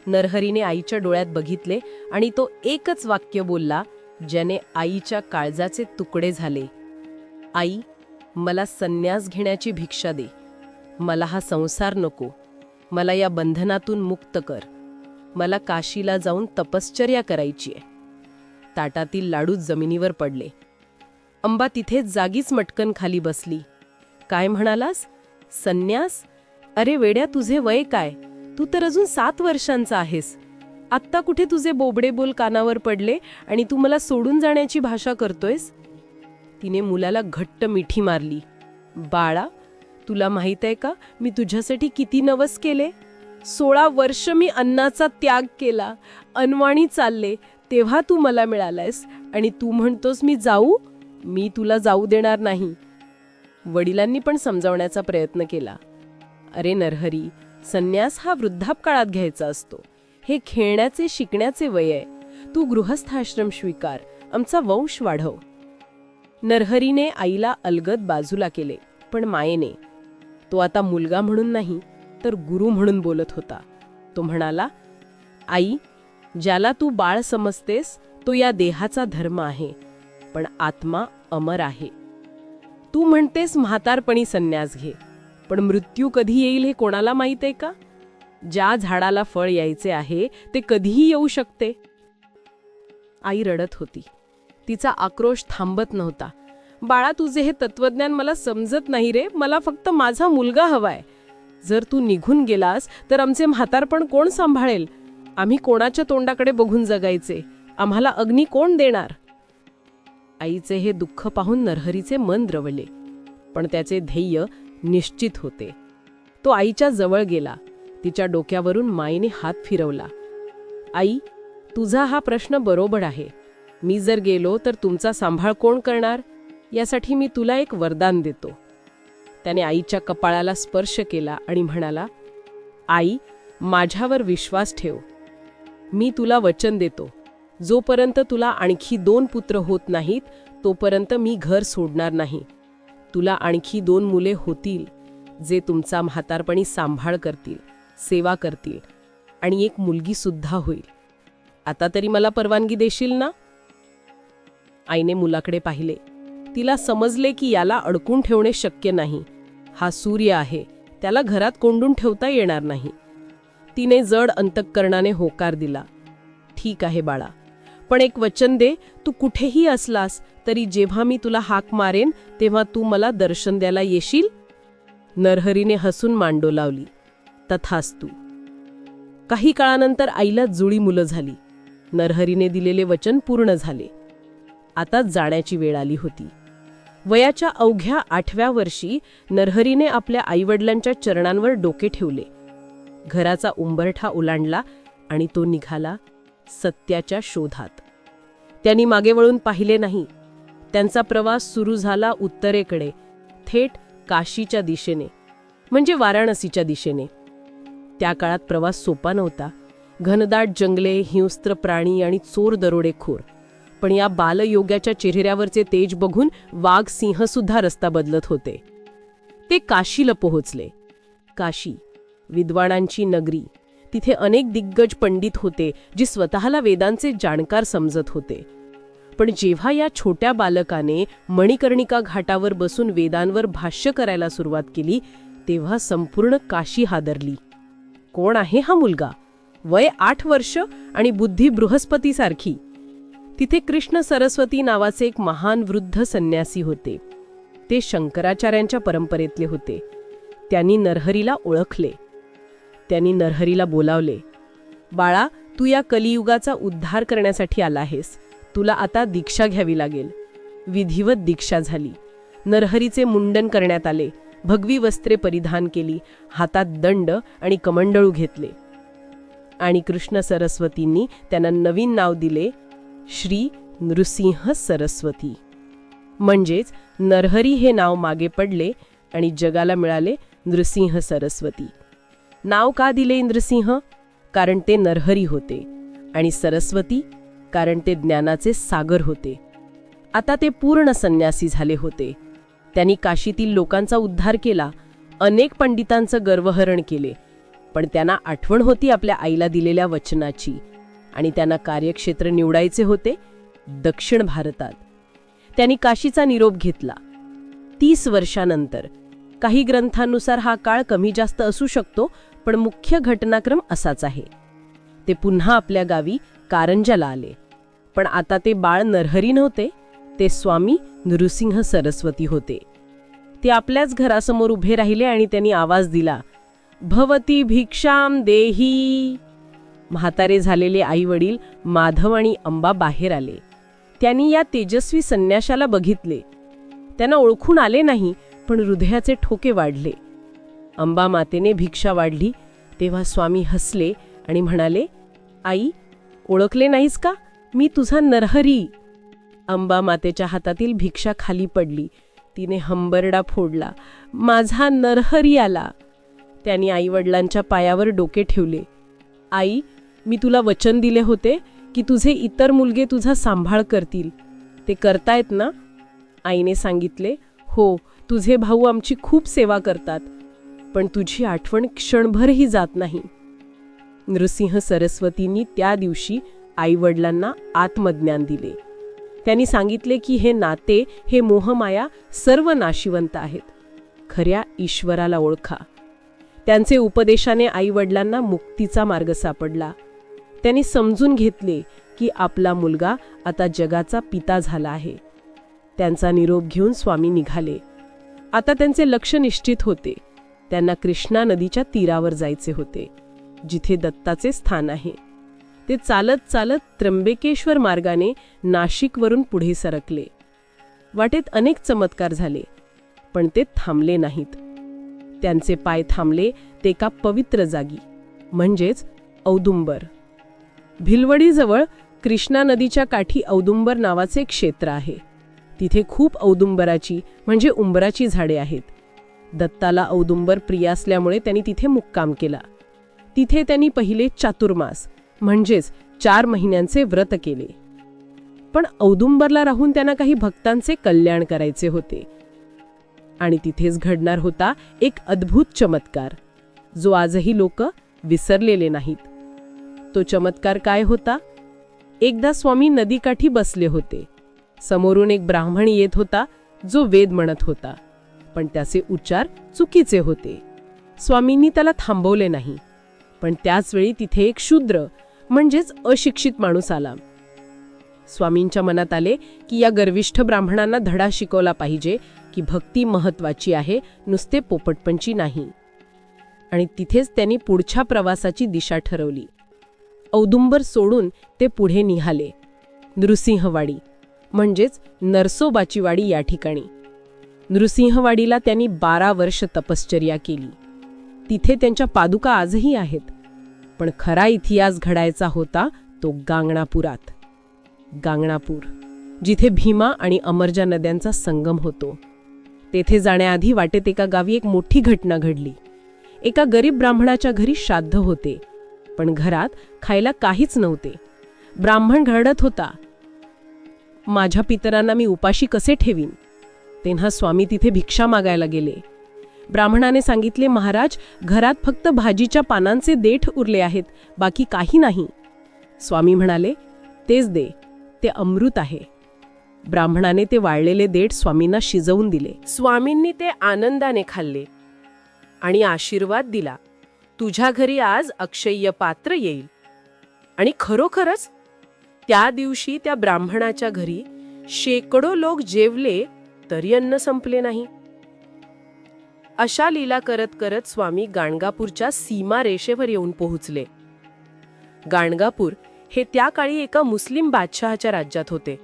नरहरीने आईच्या डोळ्यात बघितले आणि तो एकच वाक्य बोलला, ज्याने आईच्या काळजाचे तुकडे झाले. आई, मला संन्यास घेण्याची भिक्षा दे. मला हा संसार नको. मला या बंधनातून मुक्त कर. मला काशीला जाऊन तपश्चर्या करायची आहे. ताटातील लाडू जमिनीवर पडले. अंबा तिथेच जागीच मटकन खाली बसली. काय म्हणालास? संन्यास? अरे वेड्या, तुझे वय काय? तू तर अजून 7 वर्षांचा आहेस. आत्ता कुठे तुझे बोबडे बोल कानावर पडले आणि तू मला सोडून जाण्याची भाषा करतोयस? तिने मुलाला घट्ट मिठी मारली. बाळा, तुला माहित आहे का मी तुझ्यासाठी किती नवस केले? 16 वर्ष मी अन्नाचा त्याग केला, अनवाणी चालले, तेव्हा तू मला मिळालायस आणि तू म्हणतोस मी जाऊ? मी तुला जाऊ देणार नाही. वडिलांनी पण समजावण्याचा प्रयत्न केला. अरे नरहरी, संन्यास हा वृद्धापकाळात घ्यायचा असतो. हे खेळण्याचे, शिकण्याचे वय आहे. तू गृहस्थाश्रम स्वीकार, आमचा वंश वाढव. नरहरीने आईला अलगद बाजूला केले, पण मायेने. तो आता मुलगा म्हणून नाही तर गुरु म्हणून बोलत होता. तो म्हणाला, आई, ज्याला तू बाळ समजतेस तो या देहाचा धर्म आहे, पण आत्मा अमर आहे. तू म्हणतेस म्हातारपणी संन्यास घे, पण मृत्यू कधी येईल हे कोणाला माहीत आहे का? ज्या झाडाला फळ यायचे आहे ते कधीही येऊ शकते. आई रडत होती. तिचा आक्रोश थांबत नव्हता. बाळा, तुझे हे तत्वज्ञान मला समजत नाही रे. मला फक्त माझा मुलगा हवाय. जर तू निघून गेलास तर आमचे म्हातारपण कोण सांभाळेल? आम्ही कोणाच्या तोंडाकडे बघून जगायचे? आम्हाला अग्नी कोण देणार? आईचे हे दुःख पाहून नरहरीचे मन द्रवले, पण त्याचे ध्येय निश्चित होते. तो आईच्या जवळ गेला. तिच्या डोक्यावरून मायेने हात फिरवला. आई, तुझा हा प्रश्न बरोबर आहे. मी जर गेलो तर तुमचा सांभाळ कोण करणार? यासाठी मी तुला एक वरदान देतो. त्याने आईच्या कपाळाला स्पर्श केला आणि म्हणाला, आई, माझ्यावर विश्वास ठेव. मी तुला वचन देतो, जोपर्यंत तुला आणखी 2 पुत्र होत नाहीत तोपर्यंत मी घर सोडणार नाही. तुला आणखी 2 मुले होतील, जे तुमचा म्हातारपणी सांभाळ करतील, सेवा करतील, आणि एक मुलगी सुद्धा होईल. आता तरी मला परवानगी देशील ना? आईने मुलाकडे पाहिले. तिला समजले की याला अडकून ठेवणे शक्य नाही. हा सूर्य आहे, त्याला घरात कोंडून ठेवता येणार नाही. तिने जड अंतःकरणाने होकार दिला. ठीक आहे बाळा, पण एक वचन दे, तू कुठेही असलास तरी जेव्हा मी तुला हाक मारेन तेव्हा तू मला दर्शन द्यायला येशील? नरहरीने हसून मांडो लावली. तथास्तु. काही काळानंतर आईला जुळी मुलं झाली. नरहरीने दिलेले वचन पूर्ण झाले. आता जाण्याची वेळ आली होती. वयाच्या अवघ्या 8व्या वर्षी नरहरीने आपल्या आईवडिलांच्या चरणांवर डोके ठेवले. घराचा उंबरठा ओलांडला आणि तो निघाला सत्याच्या शोधात. त्यांनी मागे वळून पाहिले नाही. त्यांचा प्रवास सुरू झाला उत्तरेकडे, थेट काशीच्या दिशेने, म्हणजे वाराणसीच्या दिशेने. त्या काळात प्रवास सोपा नव्हता. घनदाट जंगले, हिंस्त्र प्राणी आणि चोर दरोडेखोर. पण या बालयोग्याच्या चेहऱ्यावरचे तेज बघून वाघ सिंह सुद्धा रस्ता बदलत होते. ते काशीला पोहोचले. काशी, विद्वानांची नगरी. तिथे अनेक दिग्गज पंडित होते, जे स्वतःला वेदांचे जाणकार समजत होते. पण जेव्हा या छोट्या बालकाने मणिकर्णिका घाटावर बसून वेदांवर भाष्य करायला सुरुवात केली, तेव्हा संपूर्ण काशी हादरली. कोण आहे हा मुलगा? वय 8 वर्ष आणि बुद्धी बृहस्पतीसारखी. तिथे कृष्ण सरस्वती नावाचे एक महान वृद्ध संन्यासी होते. ते शंकराचार्यांच्या परंपरेतले होते. त्यांनी नरहरीला ओळखले. त्यांनी नरहरीला बोलावले. बाळा, तू या कलियुगाचा उद्धार करण्यासाठी आला आहेस. तुला आता दीक्षा घ्यावी लागेल. विधिवत दीक्षा झाली. नरहरीचे मुंडन करण्यात आले. भगवी वस्त्रे परिधान केली. हातात दंड आणि कमंडळू घेतले. आणि कृष्ण सरस्वतींनी त्यांना नवीन नाव दिले, श्री नृसिंह सरस्वती. म्हणजेच नरहरी हे नाव मागे पडले आणि जगाला मिळाले नृसिंह सरस्वती. नाव का दिले इंद्रसिंह? कारण ते नरहरी होते, आणि सरस्वती कारण ते ज्ञानाचे सागर होते. आता ते पूर्ण संन्यासी झाले होते. त्यांनी काशीतील लोकांचा उद्धार केला. अनेक पंडितांचं गर्वहरण केले. पण त्यांना आठवण होती आपल्या आईला दिलेल्या वचनाची, आणि त्यांना कार्यक्षेत्र निवडायचे होते दक्षिण भारतात. त्यांनी काशीचा निरोप घेतला. 30 वर्षानंतर. काही ग्रंथांनुसार हा काळ कमी जास्त असू शकतो, पण मुख्य घटनाक्रम असाच आहे. ते पुन्हा आपल्या गावी कारंजाला आले. पण आता ते बाळ नरहरी नव्हते, ते स्वामी नृसिंह सरस्वती होते. ते आपल्याच घरासमोर उभे राहिले आणि त्यांनी आवाज दिला, भवती भिक्षाम देही. म्हातारे झालेले आईवडील माधव आणि अंबा बाहेर आले. त्यांनी या तेजस्वी संन्याशाला बघितले. त्यांना ओळखून आले नाही, पण हृदयाचे ठोके वाढले. अंबा मातेने भिक्षा वाढली तेव्हा स्वामी हसले आणि म्हणाले, आई, ओळखले नाहीस का? मी तुझा नरहरी. अंबा मातेच्या हातातील भिक्षा खाली पडली. तिने हंबरडा फोडला. माझा नरहरी आला. त्यांनी आईवडिलांच्या पायावर डोके ठेवले. आई, मी तुला वचन दिले होते की तुझे इतर मुलगे तुझा सांभाळ करतील. ते करतायत ना? आईने सांगितले, हो, तुझे भाऊ आमची खूप सेवा करतात, पण तुझी आठवण क्षणभरही जात नाही. नृसिंह सरस्वतींनी त्या दिवशी आईवडिलांना आत्मज्ञान दिले. त्यांनी सांगितले की हे नाते, हे मोहमाया सर्व नाशिवंत आहेत. खऱ्या ईश्वराला ओळखा. त्यांचे उपदेशाने आईवडिलांना मुक्तीचा मार्ग सापडला. त्यांनी समजून घेतले की आपला मुलगा आता जगाचा पिता झाला आहे. त्यांचा निरोप घेऊन स्वामी निघाले. आता त्यांचे लक्ष निश्चित होते. त्यांना कृष्णा नदीच्या तीरावर जायचे होते, जिथे दत्ताचे स्थान आहे. ते चालत चालत त्र्यंबकेश्वर मार्गाने नाशिकवरून पुढे सरकले. वाटेत अनेक चमत्कार झाले, पण ते थांबले नाहीत. त्यांचे पाय थांबले ते एका पवित्र जागी, म्हणजेच औदुंबर. भिलवडीजवळ कृष्णा नदीच्या काठी औदुंबर नावाचे एक क्षेत्र आहे. तिथे खूप औदुंबराची म्हणजे उंबराची झाडे आहेत. दत्ताला औदुंबर प्रिय असल्यामुळे त्यांनी तिथे मुक्काम केला. तिथे त्यांनी पहिले चातुर्मास म्हणजेच 4 महिन्यांचे व्रत केले. पण औदुंबरला राहून त्यांना काही भक्तांचे कल्याण करायचे होते. आणि तिथेच घडणार होता एक अद्भुत चमत्कार, जो आजही लोक विसरलेले नाहीत. तो चमत्कार काय होता? एकदा स्वामी नदीकाठी बसले होते. समोरून एक ब्राह्मण येत होता, जो वेद म्हणत होता, पण त्याचे उच्चार चुकीचे होते. स्वामींनी त्याला थांबवले नाही. पण त्याच वेळी तिथे एक शूद्र म्हणजेच अशिक्षित माणूस आला. स्वामींच्या मनात आले की या गर्विष्ठ ब्राह्मणांना धडा शिकवला पाहिजे की भक्ती महत्वाची आहे, नुसते पोपटपंची नाही. आणि तिथेच त्यांनी पुढच्या प्रवासाची दिशा ठरवली. औदुंबर सोडून ते पुढे निघाले. नृसिंहवाडी म्हणजेच नरसोबाची वाडी या ठिकाणी. नृसिंहवाडीला त्यांनी 12 वर्ष तपश्चर्या केली. तिथे त्यांच्या पादुका आजही आहेत. पण खरा इतिहास घडायचा होता तो गांगणापुरात. गांगणापूर, जिथे भीमा आणि अमरजा नद्यांचा संगम होतो. तेथे जाण्याआधी वाटेत एका गावी एक मोठी घटना घडली. एका गरीब ब्राह्मणाच्या घरी श्राद्ध होते, पण घरात खायला काहीच नव्हते. ब्राह्मण घरडत होता, माझ्या पितरांना मी उपाशी कसे ठेवीन? तेव्हा स्वामी तिथे भिक्षा मागायला गेले. ब्राह्मणाने सांगितले, महाराज, घरात फक्त भाजीच्या पानांचे देठ उरले आहेत, बाकी काही नाही. स्वामी म्हणाले, तेच दे, ते अमृत आहे. ब्राह्मणाने ते वाळलेले देठ स्वामींना शिजवून दिले. स्वामींनी ते आनंदाने खाल्ले आणि आशीर्वाद दिला, तुझ्या घरी आज अक्षय्य पात्र येईल. आणि खरोखरच त्या दिवशी त्या ब्राह्मणाच्या घरी शेकडो लोक जेवले तरी अन्न संपले नाही. अशा लीला करत करत स्वामी गाणगापूरच्या सीमा रेषेवर येऊन पोहोचले. गाणगापूर हे त्या काळी एका मुस्लिम बादशहाच्या राज्यात होते.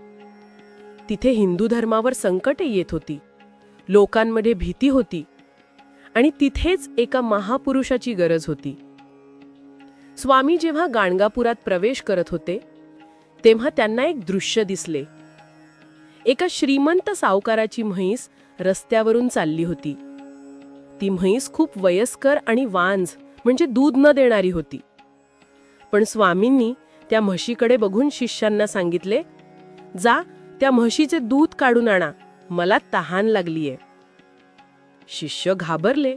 तिथे हिंदू धर्मावर संकटे येत होती, लोकांमध्ये भीती होती आणि तिथेच एका महापुरुषाची गरज होती. स्वामी जेव्हा गाणगापुरात प्रवेश करत होते तेव्हा त्यांना एक दृश्य दिसले. एका श्रीमंत सावकाराची म्हैस रस्त्यावरून चालली होती. ती म्हैस खूप वयस्कर आणि वांझ म्हणजे दूध न देणारी होती. पण स्वामींनी त्या म्हशीकडे बघून शिष्यांना सांगितले, जा त्या म्हशीचे दूध काढून आणा, मला तहान लागलीये. शिष्य घाबरले,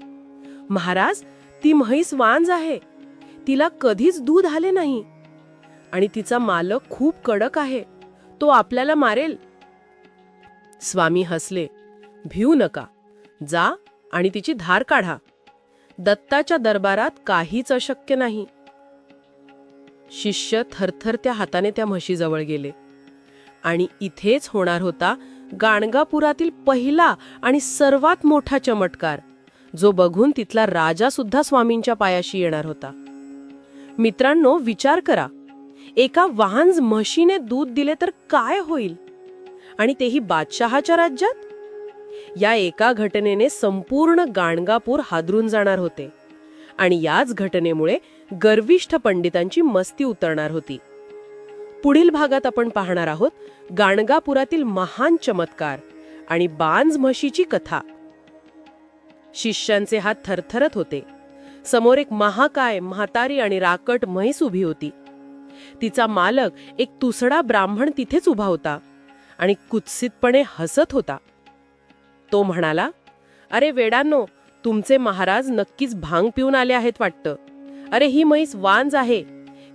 महाराज, ती म्हैस वांझ आहे, तिला कधीच दूध आले नाही आणि तिचा मालक खूप कडक आहे, तो आपल्याला मारेल. स्वामी हसले, भिऊ नका, जा आणि तिची धार काढा. दत्ताच्या दरबारात काहीच अशक्य नाही. शिष्य थरथरत्या हाताने त्या म्हशीजवळ गेले आणि इथेच होणार होता गाणगापुरातील पहिला आणि सर्वात मोठा चमत्कार, जो बघून तिथला राजा सुद्धा स्वामींच्या पायाशी येणार होता. मित्रांनो, विचार करा, एका वाहन म्हशीने दूध दिले तर काय होईल, आणि तेही बादशहाच्या राज्यात. या एका घटनेने संपूर्ण गाणगापूर हादरून जाणार होते आणि याच घटनेमुळे गर्विष्ठ पंडितांची मस्ती उतरणार होती. पुढील भागात आपण पाहणार आहोत गाणगापुरातील महान चमत्कार आणि बांझ म्हशीची कथा. शिष्यांचे हात थरथरत होते. समोर एक महाकाय, म्हातारी आणि राकट म्हैस उभी होती. तिचा मालक एक तुसडा ब्राह्मण तिथेच उभा होता आणि कुत्सितपणे हसत होता. तो म्हणाला, अरे वेडांनो, तुमचे महाराज नक्कीच भांग पिऊन आले आहेत वाटतं. अरे ही म्हैस वांज आहे,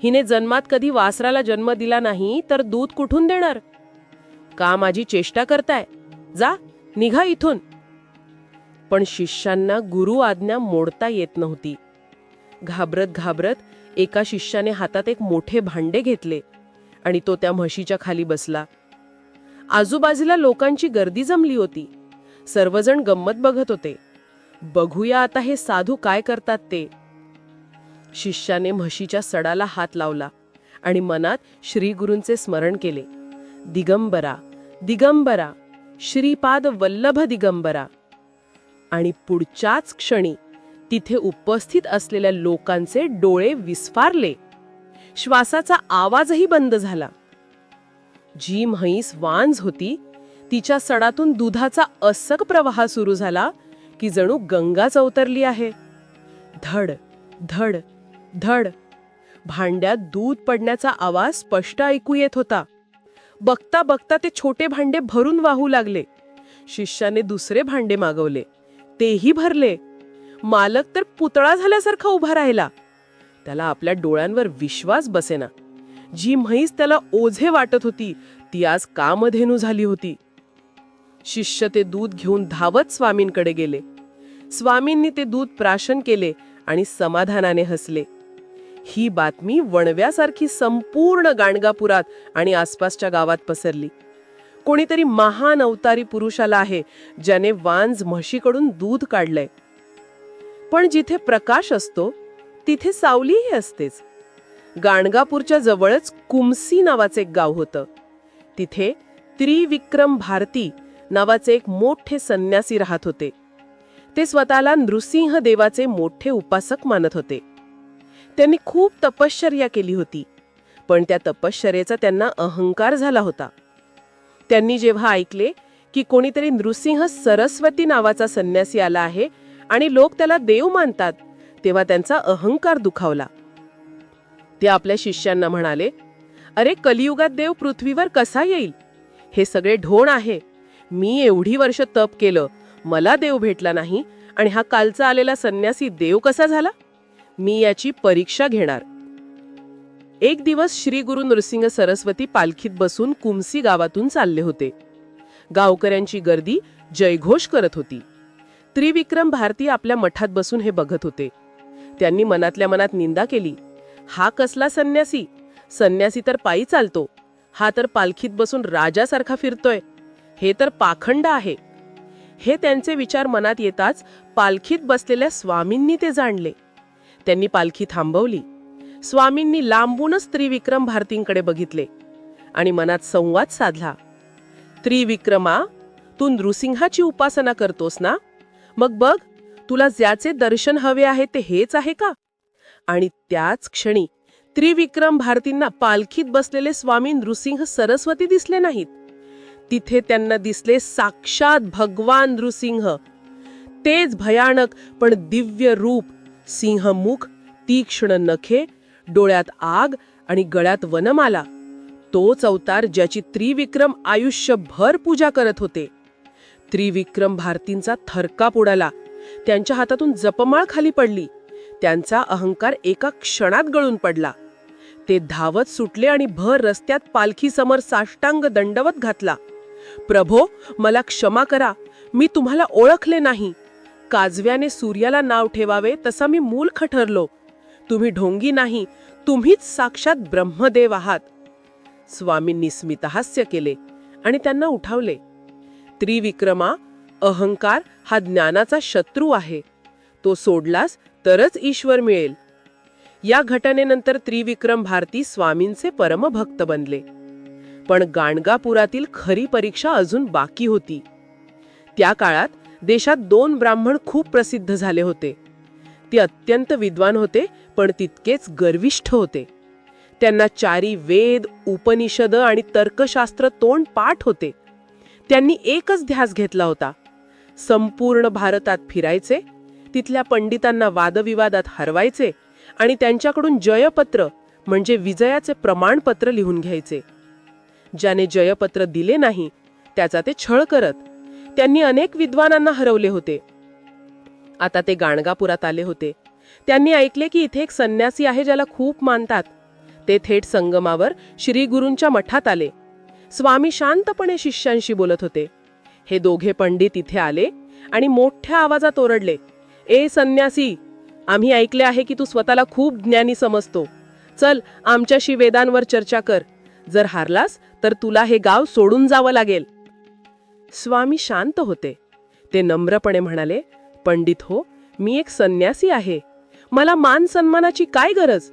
हिने जन्मात कधी वासराला जन्म दिला नाही तर दूध कुठून देणार? का माझी चेष्टा करताय? जा, निघा इथून. पण शिष्यांना गुरु आज्ञा मोडता येत नव्हती. घाबरत घाबरत एका शिष्याने हातात एक मोठे भांडे घेतले आणि तो त्या म्हशीच्या खाली बसला. आजूबाजूला लोकांची गर्दी जमली होती. सर्वजण गंमत बघत होते. बघूया आता हे साधू काय करतात ते. शिष्याने म्हशीच्या सडाला हात लावला आणि मनात श्रीगुरूंचे स्मरण केले. दिगंबरा दिगंबरा, श्रीपाद वल्लभ दिगंबरा. आणि पुढच्याच क्षणी तिथे उपस्थित असलेल्या लोकांचे डोळे विस्फारले. श्वासाचा आवाजही बंद झाला. जी म्हैस वांज होती तिच्या सडातून दुधाचा असक प्रवाह सुरू झाला की जणू गंगाच अवतरली आहे. धड धड धड. भांड्यात दूध पडण्याचा आवाज स्पष्ट ऐकू येत होता. बघता बघता ते छोटे भांडे भरून वाहू लागले. शिष्याने दुसरे भांडे मागवले, तेही भरले. मालक तर पुतळा झाल्यासारखा उभा राहिला. त्याला आपल्या डोळ्यांवर विश्वास बसेना. जी म्हैस त्याला ओझे वाटत होती ती आज कामधेनू झाली होती. शिष्य ते दूध घेऊन धावत स्वामींकडे गेले. स्वामींनी ते दूध प्राशन केले आणि समाधानाने हसले. ही बातमी वणव्यासारखी संपूर्ण गाणगापुरात आणि आसपासच्या गावात पसरली. कोणीतरी महान अवतारी पुरुष आला आहे ज्याने वांज म्हशीकडून दूध काढलंय. पण जिथे प्रकाश असतो तिथे सावलीही असतेच. गाणगापूरच्या जवळच कुमसी नावाचे एक गाव होतं. तिथे त्रिविक्रम भारती नावाचे एक मोठे संन्यासी राहत होते. ते स्वतःला नृसिंह देवाचे मोठे उपासक मानत होते. त्यांनी खूप तपश्चर्या केली होती, पण त्या तपश्चर्येचा त्यांना अहंकार झाला होता. त्यांनी जेव्हा ऐकले की कोणीतरी नृसिंह सरस्वती नावाचा संन्यासी आला आहे आणि लोक त्याला देव मानतात, तेव्हा त्यांचा अहंकार दुखावला. ते आपल्या शिष्यांना म्हणाले, अरे कलियुगात देव पृथ्वीवर कसा येईल? हे सगळे ढोण आहे. मी एवढी वर्ष तप केलं, मला देव भेटला नाही आणि हा कालचा आलेला संन्यासी देव कसा झाला? मी याची परीक्षा घेणार. एक दिवस श्री गुरु नृसिंह सरस्वती पालखीत बसून कुमसी गावातून चालले होते. गावकऱ्यांची गर्दी जयघोष करत होती. त्रिविक्रम भारती आपल्या मठात बसून हे बघत होते. त्यांनी मनातल्या मनात निंदा केली. हा कसला संन्यासी? संन्यासी तर पायी चालतो, हा तर पालखीत बसून राजासारखा फिरतोय. हे तर पाखंड आहे. हे त्यांचे विचार मनात येताच पालखीत बसलेल्या स्वामींनी ते जाणले. त्यांनी पालखी थांबवली. स्वामींनी लांबूनच त्रिविक्रम भारतींकडे बघितले आणि मनात संवाद साधला. त्रिविक्रमा, तू नृसिंहाची उपासना करतोस ना? मग बघ, तुला ज्याचे दर्शन हवे आहे ते हेच आहे का? आणि त्याच क्षणी त्रिविक्रम भारतींना पालखीत बसलेले स्वामी नृसिंह सरस्वती दिसले नाहीत. तिथे त्यांना दिसले साक्षात भगवान नृसिंह. तेच भयानक पण दिव्य रूप, सिंहमुख, तीक्ष्ण नखे, डोळ्यात आग आणि गळ्यात वनमाला. तोच अवतार ज्याची त्रिविक्रम आयुष्यभर पूजा करत होते. त्रिविक्रम भारतींचा थरकाप उडाला. त्यांच्या हातातून जपमाळ खाली पडली. त्यांचा अहंकार एका क्षणात गळून पडला. ते धावत सुटले आणि भर रस्त्यात पालखी समोर साष्टांग दंडवत घातला. प्रभो, मला क्षमा करा, मी तुम्हाला ओळखले नाही. काजव्याने सूर्याला नाव ठेवावे तसा मी मूर्ख ठरलो. तुम्ही ढोंगी नाही, तुम्हीच साक्षात ब्रह्मदेव आहात. स्वामींनी स्मितहास्य केले आणि त्यांना उठवले. त्रिविक्रमा, अहंकार हा ज्ञानाचा शत्रू आहे. तो सोडलास तरच ईश्वर मिळेल. या घटनेनंतर त्रिविक्रम भारती स्वामींचे परमभक्त बनले. पण गाणगापुरातील खरी परीक्षा अजून बाकी होती. त्या काळात देशात 2 ब्राह्मण खूप प्रसिद्ध झाले होते. ते अत्यंत विद्वान होते, पण तितकेच गर्विष्ठ होते. त्यांना 4 वेद, उपनिषद आणि तर्कशास्त्र तोंड पाठ होते. त्यांनी एकच ध्यास घेतला होता, संपूर्ण भारतात फिरायचे, तिथल्या पंडितांना वादविवादात हरवायचे आणि त्यांच्याकडून जयपत्र म्हणजे विजयाचे प्रमाणपत्र लिहून घ्यायचे. ज्याने जयपत्र दिले नाही त्याचा ते छळ करत. त्यांनी अनेक विद्वानांना हरवले होते. आता ते गाणगापुरात आले होते त्यांनी ऐकले की इथे एक संन्यासी आहे ज्याला खूप मानतात. ते थेट संगमावर श्री गुरूंच्या मठात आले. स्वामी शांतपणे शिष्यांशी बोलत होते. हे दोघे पंडित इथे आले आणि मोठ्या आवाजात ओरडले, ए संन्यासी, आम्ही ऐकले आहे की तू स्वतःला खूप ज्ञानी समजतो. चल आमच्याशी वेदांवर चर्चा कर. जर हारलास तर तुला हे गाव सोडून जावं लागेल. स्वामी शांत होते. ते नम्रपणे म्हणाले, पंडित हो, मी एक संन्यासी आहे. मला मान सन्मानाची काय गरज?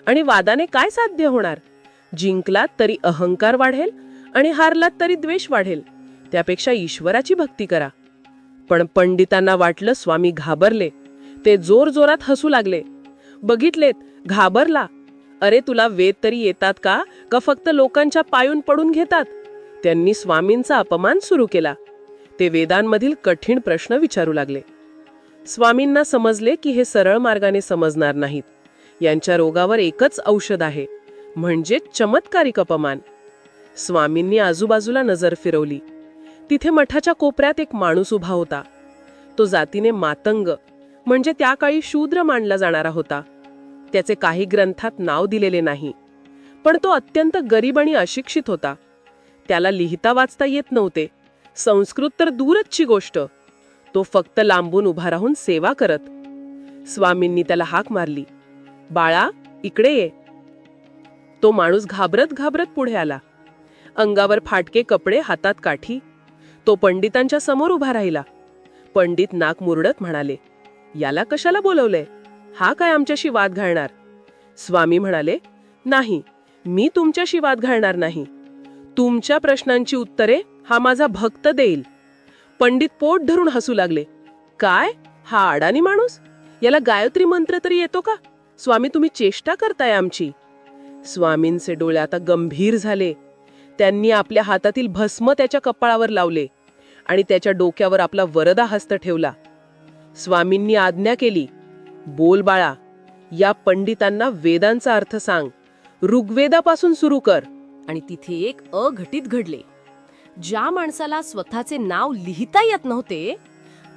आणि वादाने काय साध्य होणार? जिंकलात तरी अहंकार वाढेल आणि हारलात तरी द्वेष वाढेल. त्यापेक्षा ईश्वराची भक्ती करा. पण पंडितांना वाटलं स्वामी घाबरले. ते जोरजोरात हसू लागले. बघितलेत, घाबरला. अरे तुला वेद तरी येतात का फक्त लोकांच्या पायून पडून घेतात? त्यांनी स्वामींचा अपमान सुरू केला. ते वेदांमधील कठीण प्रश्न विचारू लागले. स्वामींना समजले की हे सरळ मार्गाने समजणार नाहीत. यांच्या रोगावर एकच औषध आहे, म्हणजे चमत्कारिक अपमान. स्वामींनी आजूबाजूला नजर फिरवली. तिथे मठाच्या कोपऱ्यात एक माणूस उभा होता. तो जातीने मातंग, म्हणजे त्या काळी शूद्र मानला जाणारा होता. त्याचे काही ग्रंथात नाव दिलेले नाही, पण तो अत्यंत गरीब आणि अशिक्षित होता. त्याला लिहिता वाचता येत नव्हते. संस्कृत तर दूरची गोष्ट. तो फक्त लांबून उभा राहून सेवा करत. स्वामींनी त्याला हाक मारली, बाळा इकडे ये. तो माणूस घाबरत घाबरत पुढे आला. अंगावर फाटके कपडे, हातात काठी. तो पंडितांच्या समोर उभा राहिला. पंडित नाक मुरडत म्हणाले, याला कशाला बोलवलंय? हा काय आमच्याशी वाद घालणार? स्वामी म्हणाले, नाही, मी तुमच्याशी वाद घालणार नाही. तुमच्या प्रश्नांची उत्तरे हा माझा भक्त देईल. पंडित पोट धरून हसू लागले. काय, हा अडाणी माणूस? याला गायत्री मंत्र तरी येतो का? स्वामी, तुम्ही चेष्टा करताय आमची. स्वामींचे डोळे आता गंभीर झाले. त्यांनी आपल्या हातातील भस्म त्याच्या कपाळावर लावले आणि त्याच्या डोक्यावर आपला वरदा हस्त ठेवला. स्वामींनी आज्ञा केली, बोल बाळा, या पंडितांना वेदांचा अर्थ सांग. ऋग्वेदापासून सुरू कर. आणि तिथे एक अघटित घडले. ज्या माणसाला स्वतःचे नाव लिहिता येत नव्हते,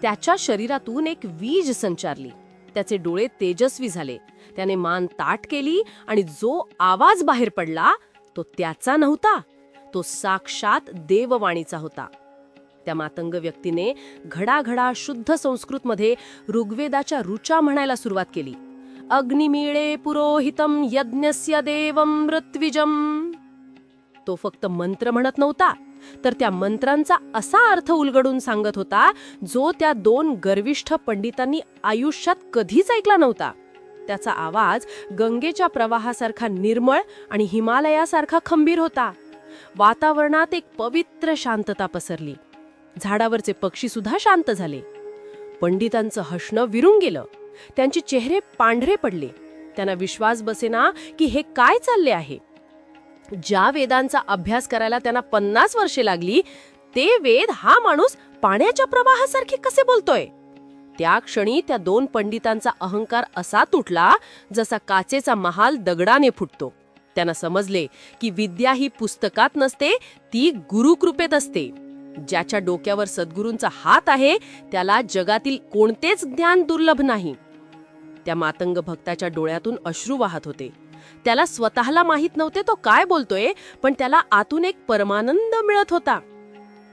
त्याच्या शरीरातून एक वीज संचारली. त्याचे डोळे तेजस्वी झाले. त्याने मान ताठ केली आणि जो आवाज बाहेर पडला तो त्याचा नव्हता, तो साक्षात देववाणीचा होता. त्या मातंग व्यक्तीने घडाघडा शुद्ध संस्कृतमध्ये ऋग्वेदाच्या ऋचा म्हणायला सुरुवात केली. अग्निमीळे पुरोहितम यज्ञस्य देवम ऋत्विजम. तो फक्त मंत्र म्हणत नव्हता, तर त्या मंत्रांचा असा अर्थ उलगडून सांगत होता जो त्या दोन गर्विष्ठ पंडितांनी आयुष्यात कधीच ऐकला नव्हता. त्याचा आवाज गंगेच्या प्रवाहासारखा निर्मळ आणि हिमालयासारखा खंबीर होता. वातावरणात एक पवित्र शांतता पसरली. झाडावरचे पक्षी सुद्धा शांत झाले. पंडितांचं हसणं विरून गेलं. त्यांचे चेहरे पांढरे पडले. त्यांना विश्वास बसेना की हे काय चालले आहे. ज्या वेदांचा अभ्यास करायला त्यांना 50 वर्षे लागली, ते वेद हा माणूस पाण्याच्या प्रवाहासारखे कसे बोलतोय? त्या क्षणी त्या दोन पंडितांचा अहंकार असा तुटला जसा काचेचा महाल दगडाने फुटतो. त्यांना समजले की विद्या ही पुस्तकात नसते, ती गुरुकृपेत असते. ज्याच्या डोक्यावर सद्गुरूंचा हात आहे त्याला जगातील कोणतेच ज्ञान दुर्लभ नाही. त्या मातंग भक्ताच्या डोळ्यातून अश्रू वाहत होते. त्याला स्वतःला माहित नव्हते तो काय बोलतोय, पण त्याला आतून एक परमानंद मिळत होता.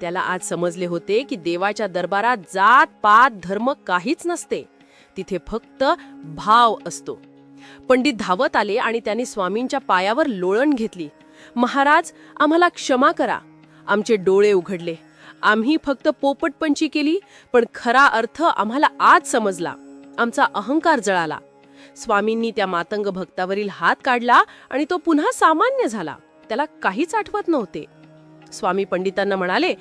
त्याला आज समजले होते की देवाच्या दरबारात जात पात धर्म काहीच नसते, तिथे फक्त भाव असतो. पंडित धावत आले आणि त्यांनी स्वामींच्या पायावर लोळण घेतली. महाराज, आम्हाला क्षमा करा. आमचे डोळे उघडले. आम्ही फक्त पोपटपंची केली, पण खरा अर्थ आम्हाला आज समजला. आमचा अहंकार जळाला. स्वामींनी त्या मातंग भक्तावरील हात काढला आणि तो पुन्हा सामान्य झाला. त्याला काहीच आठवत नव्हते. स्वामी पंडितांना म्हणाले,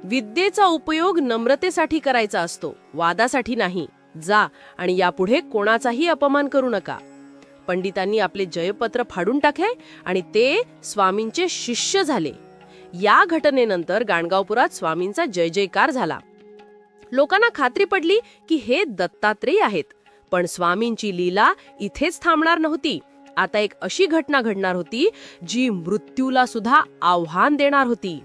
विद्येचा उपयोग नम्रतेसाठी करायचा असतो, वादासाठी नाही. जा आणि यापुढे कोणाचाही अपमान करू नका. पंडितांनी आपले जयपत्र फाडून टाकले आणि ते स्वामींचे शिष्य झाले. या घटनेनंतर गाणगावपुरात स्वामींचा जय जयकार झाला. लोकांना खात्री पडली की हे दत्तात्रेय आहेत. पण स्वामींची लीला इथेच थांबणार नव्हती. आता एक अशी घटना घडणार होती जी मृत्यूला सुद्धा आव्हान देणार होती.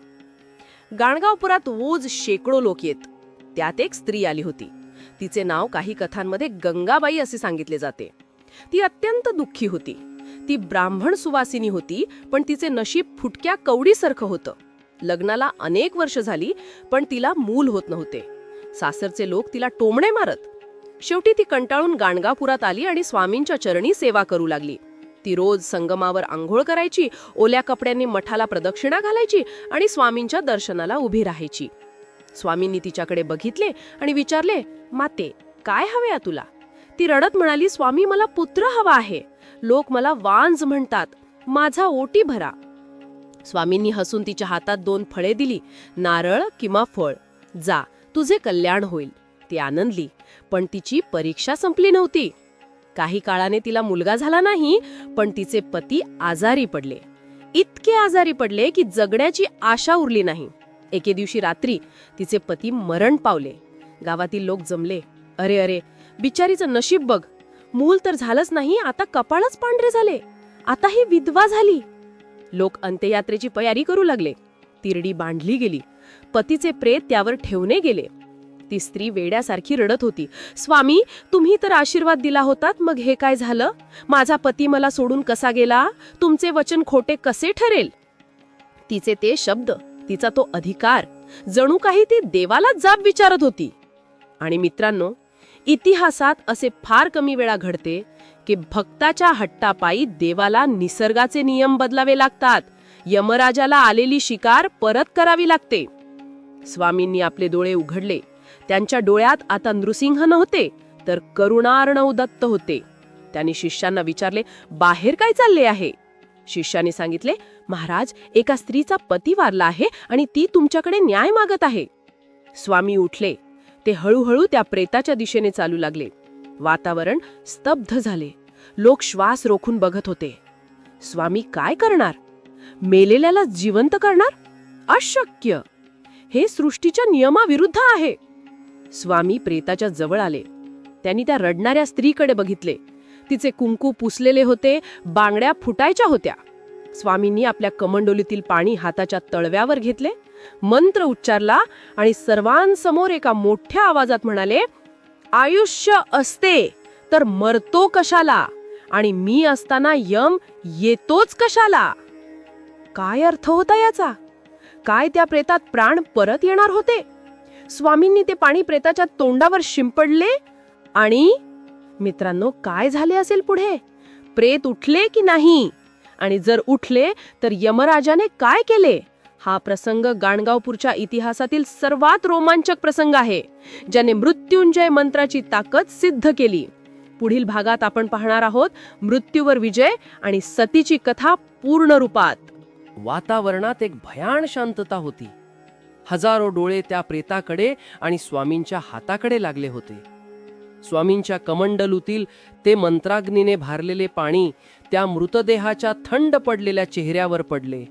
गाणगावपुरात रोज शेकडो लोक येत. त्यात एक स्त्री आली होती. तिचे नाव काही कथांमध्ये गंगाबाई असे सांगितले जाते. ती अत्यंत दुःखी होती. ती ब्राह्मण सुवासिनी होती, पण तिचे नशीब फुटक्या कवडीसारखं होतं. लग्नाला अनेक वर्ष झाली, पण तिला मूल होत नव्हते. सासरचे लोक तिला टोमणे मारत. शेवटी ती कंटाळून गाणगापुरात आली आणि स्वामींच्या चरणी सेवा करू लागली. ती रोज संगमावर आंघोळ करायची, ओल्या कपड्यांनी मठाला प्रदक्षिणा घालायची आणि स्वामींच्या दर्शनाला उभी राहायची. स्वामींनी तिच्याकडे बघितले आणि विचारले, माते, काय हवे तुला? ती रडत म्हणाली, स्वामी, मला पुत्र हवा आहे. लोक मला वांज म्हणतात. माझा ओटी भरा. स्वामींनी हसून तिच्या हातात 2 फळे दिली, नारळ किंवा फळ. जा, तुझे कल्याण होईल. ती आनंदली, पण तिची परीक्षा संपली नव्हती. काही काळाने तिला मुलगा झाला नाही, पण तिचे पती आजारी पडले. इतके आजारी पडले की जगण्याची आशा उरली नाही. एके दिवशी रात्री तिचे पती मरण पावले. गावातील लोक जमले. अरे अरे, बिचारीचं नशीब बघ. मूल तर झालंच नाही, आता कपाळच पांढरे झाले. आता ही विधवा झाली. लोक अंत्ययात्रेची तयारी करू लागले. तिरडी बांधली गेली. पतीचे प्रेत त्यावर ठेवणे गेले. ती स्त्री वेड्यासारखी रडत होती. स्वामी, तुम्ही तर आशीर्वाद दिला होतात, मग हे काय झालं? माझा पती मला सोडून कसा गेला? तुमचे वचन खोटे कसे ठरेल? तिचे ते शब्द, तिचा तो अधिकार, जणू काही ती देवालाच जाब विचारत होती. आणि मित्रांनो, इतिहासात असे फार कमी वेळा घडते की भक्ताच्या हट्टापायी देवाला निसर्गाचे नियम बदलावे लागतात. यमराजाला आलेली शिकार परत करावी लागते. स्वामींनी आपले डोळे उघडले. त्यांच्या डोळ्यात आता नृसिंह नव्हते, तर करुणार्णव दत्त होते. त्यांनी शिष्यांना विचारले, बाहेर काय चालले आहे? शिष्याने सांगितले, महाराज, एका स्त्रीचा पती वारला आहे आणि ती तुमच्याकडे न्याय मागत आहे. स्वामी उठले. ते हळूहळू त्या प्रेताच्या दिशेने चालू लागले. वातावरण स्तब्ध झाले. लोक श्वास रोखून बघत होते. स्वामी काय करणार? मेलेल्याला जिवंत करणार? अशक्य. हे सृष्टीच्या नियमाविरुद्ध आहे. स्वामी प्रेताच्या जवळ आले. त्यांनी त्या रडणाऱ्या स्त्रीकडे बघितले. तिचे कुंकू पुसलेले होते, बांगड्या फुटायच्या होत्या. स्वामींनी आपल्या कमंडोलीतील पाणी हाताच्या तळव्यावर घेतले, मंत्र उच्चारला आणि सर्वांसमोर एका मोठ्या आवाजात म्हणाले, आयुष्य असते तर मरतो कशाला, आणि मी असताना यम येतोच कशाला? काय अर्थ होता याचा? काय त्या प्रेतात प्राण परत येणार होते? स्वामींनी ते पाणी प्रेताच्या तोंडावर शिंपडले आणि मित्रांनो, काय झाले असेल पुढे? प्रेत उठले की नाही? आणि जर उठले तर यमराजाने काय केले? हा प्रसंग गाणगापूरच्या इतिहासातील सर्वात रोमांचक प्रसंग आहे, ज्याने मृत्युंजय मंत्राची ताकद सिद्ध केली. पुढील भागात आपण पाहणार आहोत मृत्यूवर विजय आणि सतीची कथा पूर्ण रूपात. वातावरणात एक भयान शांतता होती. हजारो डोळे त्या प्रेताकडे आणि स्वामींच्या हाताकडे लागले होते. स्वामींच्या कमंडलूतील ते मंत्राग्नीने भारलेले पाणी त्या मृतदेहाच्या थंड पडलेल्या चेहऱ्यावर पडले.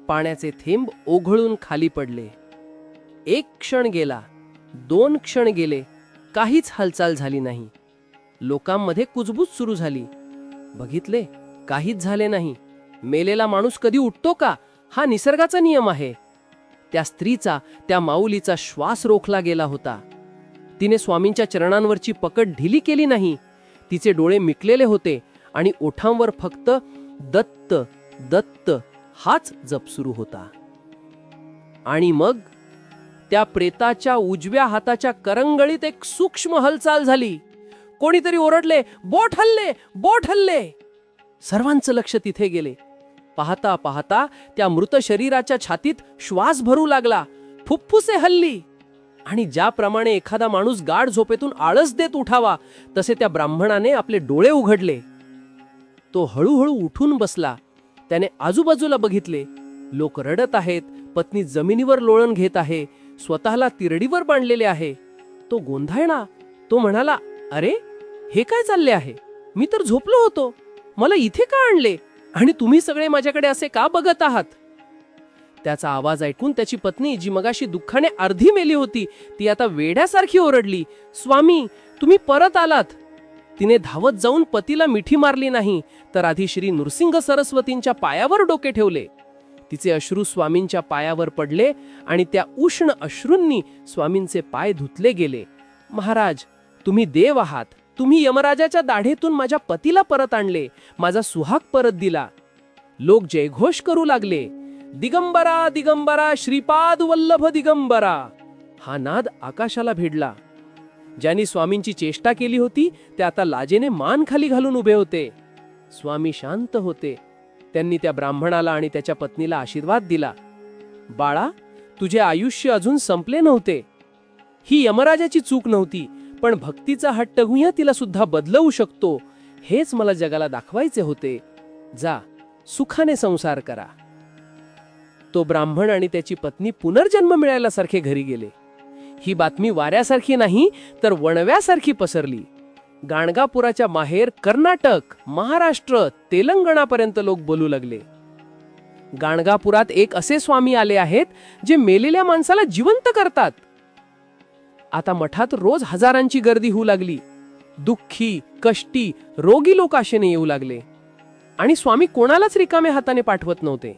पाण्याचे थेंब ओघळून खाली पडले. 1 क्षण गेला, 2 क्षण गेले, काहीच हालचाल झाली नाही. लोकांमध्ये कुजबूज सुरू झाली. बघितले, काहीच झाले नाही. मेलेला माणूस कधी उठतो का? हा निसर्गाचा नियम आहे. त्या स्त्रीचा, त्या माऊलीचा श्वास रोखला गेला होता. तिने स्वामींच्या चरणांवरची पकड ढिली केली नाही. तिचे डोळे मिटलेले होते आणि ओठांवर फक्त दत्त दत्त हाच जप सुरू होता. आणि मग त्या प्रेताच्या उजव्या हाताच्या करंगळीत एक सूक्ष्म हालचाल झाली. कोणीतरी ओरडले, बोट हल्ले, बोट हल्ले. सर्वांचं लक्ष तिथे गेले. पाहता पाहता त्या मृत शरीराच्या छातीत श्वास भरू लागला. फुफ्फुसे हल्ली. आणि ज्याप्रमाणे एखादा माणूस गाढ झोपेतून आळस देत उठावा, तसे त्या ब्राह्मणाने आपले डोळे उघडले. तो हळूहळू उठून बसला. त्याने आजूबाजूला बघितले. लोक रडत आहेत. पत्नी जमिनीवर लोळण घेत आहे. स्वतःला तिरडीवर बांधलेले आहे. तो गोंधळला. तो म्हणाला, अरे, हे काय चालले आहे? मी तर झोपलो होतो. मला इथे का आणले? आणि तुम्ही सगळे माझ्याकडे असे का बघत आहात? त्याचा आवाज ऐकून त्याची पत्नी, जी मगाशी दुःखाने अर्धी मेली होती, ती आता वेड्यासारखी ओरडली, स्वामी, तुम्ही परत आलात. तिने धावत जाऊन पतीला मिठी मारली नाही, तर आधी श्री नृसिंह सरस्वतींच्या पायावर डोके ठेवले. तिचे अश्रू स्वामींच्या पायावर पडले आणि त्या उष्ण अश्रूंनी स्वामींचे पाय धुतले गेले. महाराज, तुम्ही देव आहात. तुम्ही यमराजाच्या दाढेतून माझ्या पतीला परत आणले, माझा सुहाग परत दिला. लोक जयघोष करू लागले. दिगंबरा दिगंबरा, श्रीपाद वल्लभ दिगंबरा. हा नाद आकाशाला भिडला. ज्यांनी स्वामींची चेष्टा केली होती ते आता लाजेने मान खाली घालून उभे होते. स्वामी शांत होते. त्यांनी त्या ब्राह्मणाला आणि त्याच्या पत्नीला आशीर्वाद दिला. बाळा, तुझे आयुष्य अजून संपले नव्हते. ही यमराजाची चूक नव्हती, पण भक्तीचा हट्ट गुह्य तिला सुद्धा बदलवू शकतो, हेच मला जगाला दाखवायचे होते. जा, सुखाने संसार करा. तो ब्राह्मण आणि त्याची पत्नी पुनर्जन्म मिळाल्यासारखे घरी गेले. ही बातमी वाऱ्यासारखी नाही तर वणव्यासारखी पसरली. गाणगापुराच्या माहेर कर्नाटक, महाराष्ट्र, तेलंगणापर्यंत लोक बोलू लागले. गाणगापुरात एक असे स्वामी आले आहेत जे मेलेल्या माणसाला जिवंत करतात. आता मठात रोज हजारांची गर्दी होऊ लागली. दुःखी, कष्टी, रोगी लोक आशेने येऊ लागले. आणि स्वामी कोणालाच रिकामे हाताने पाठवत नव्हते.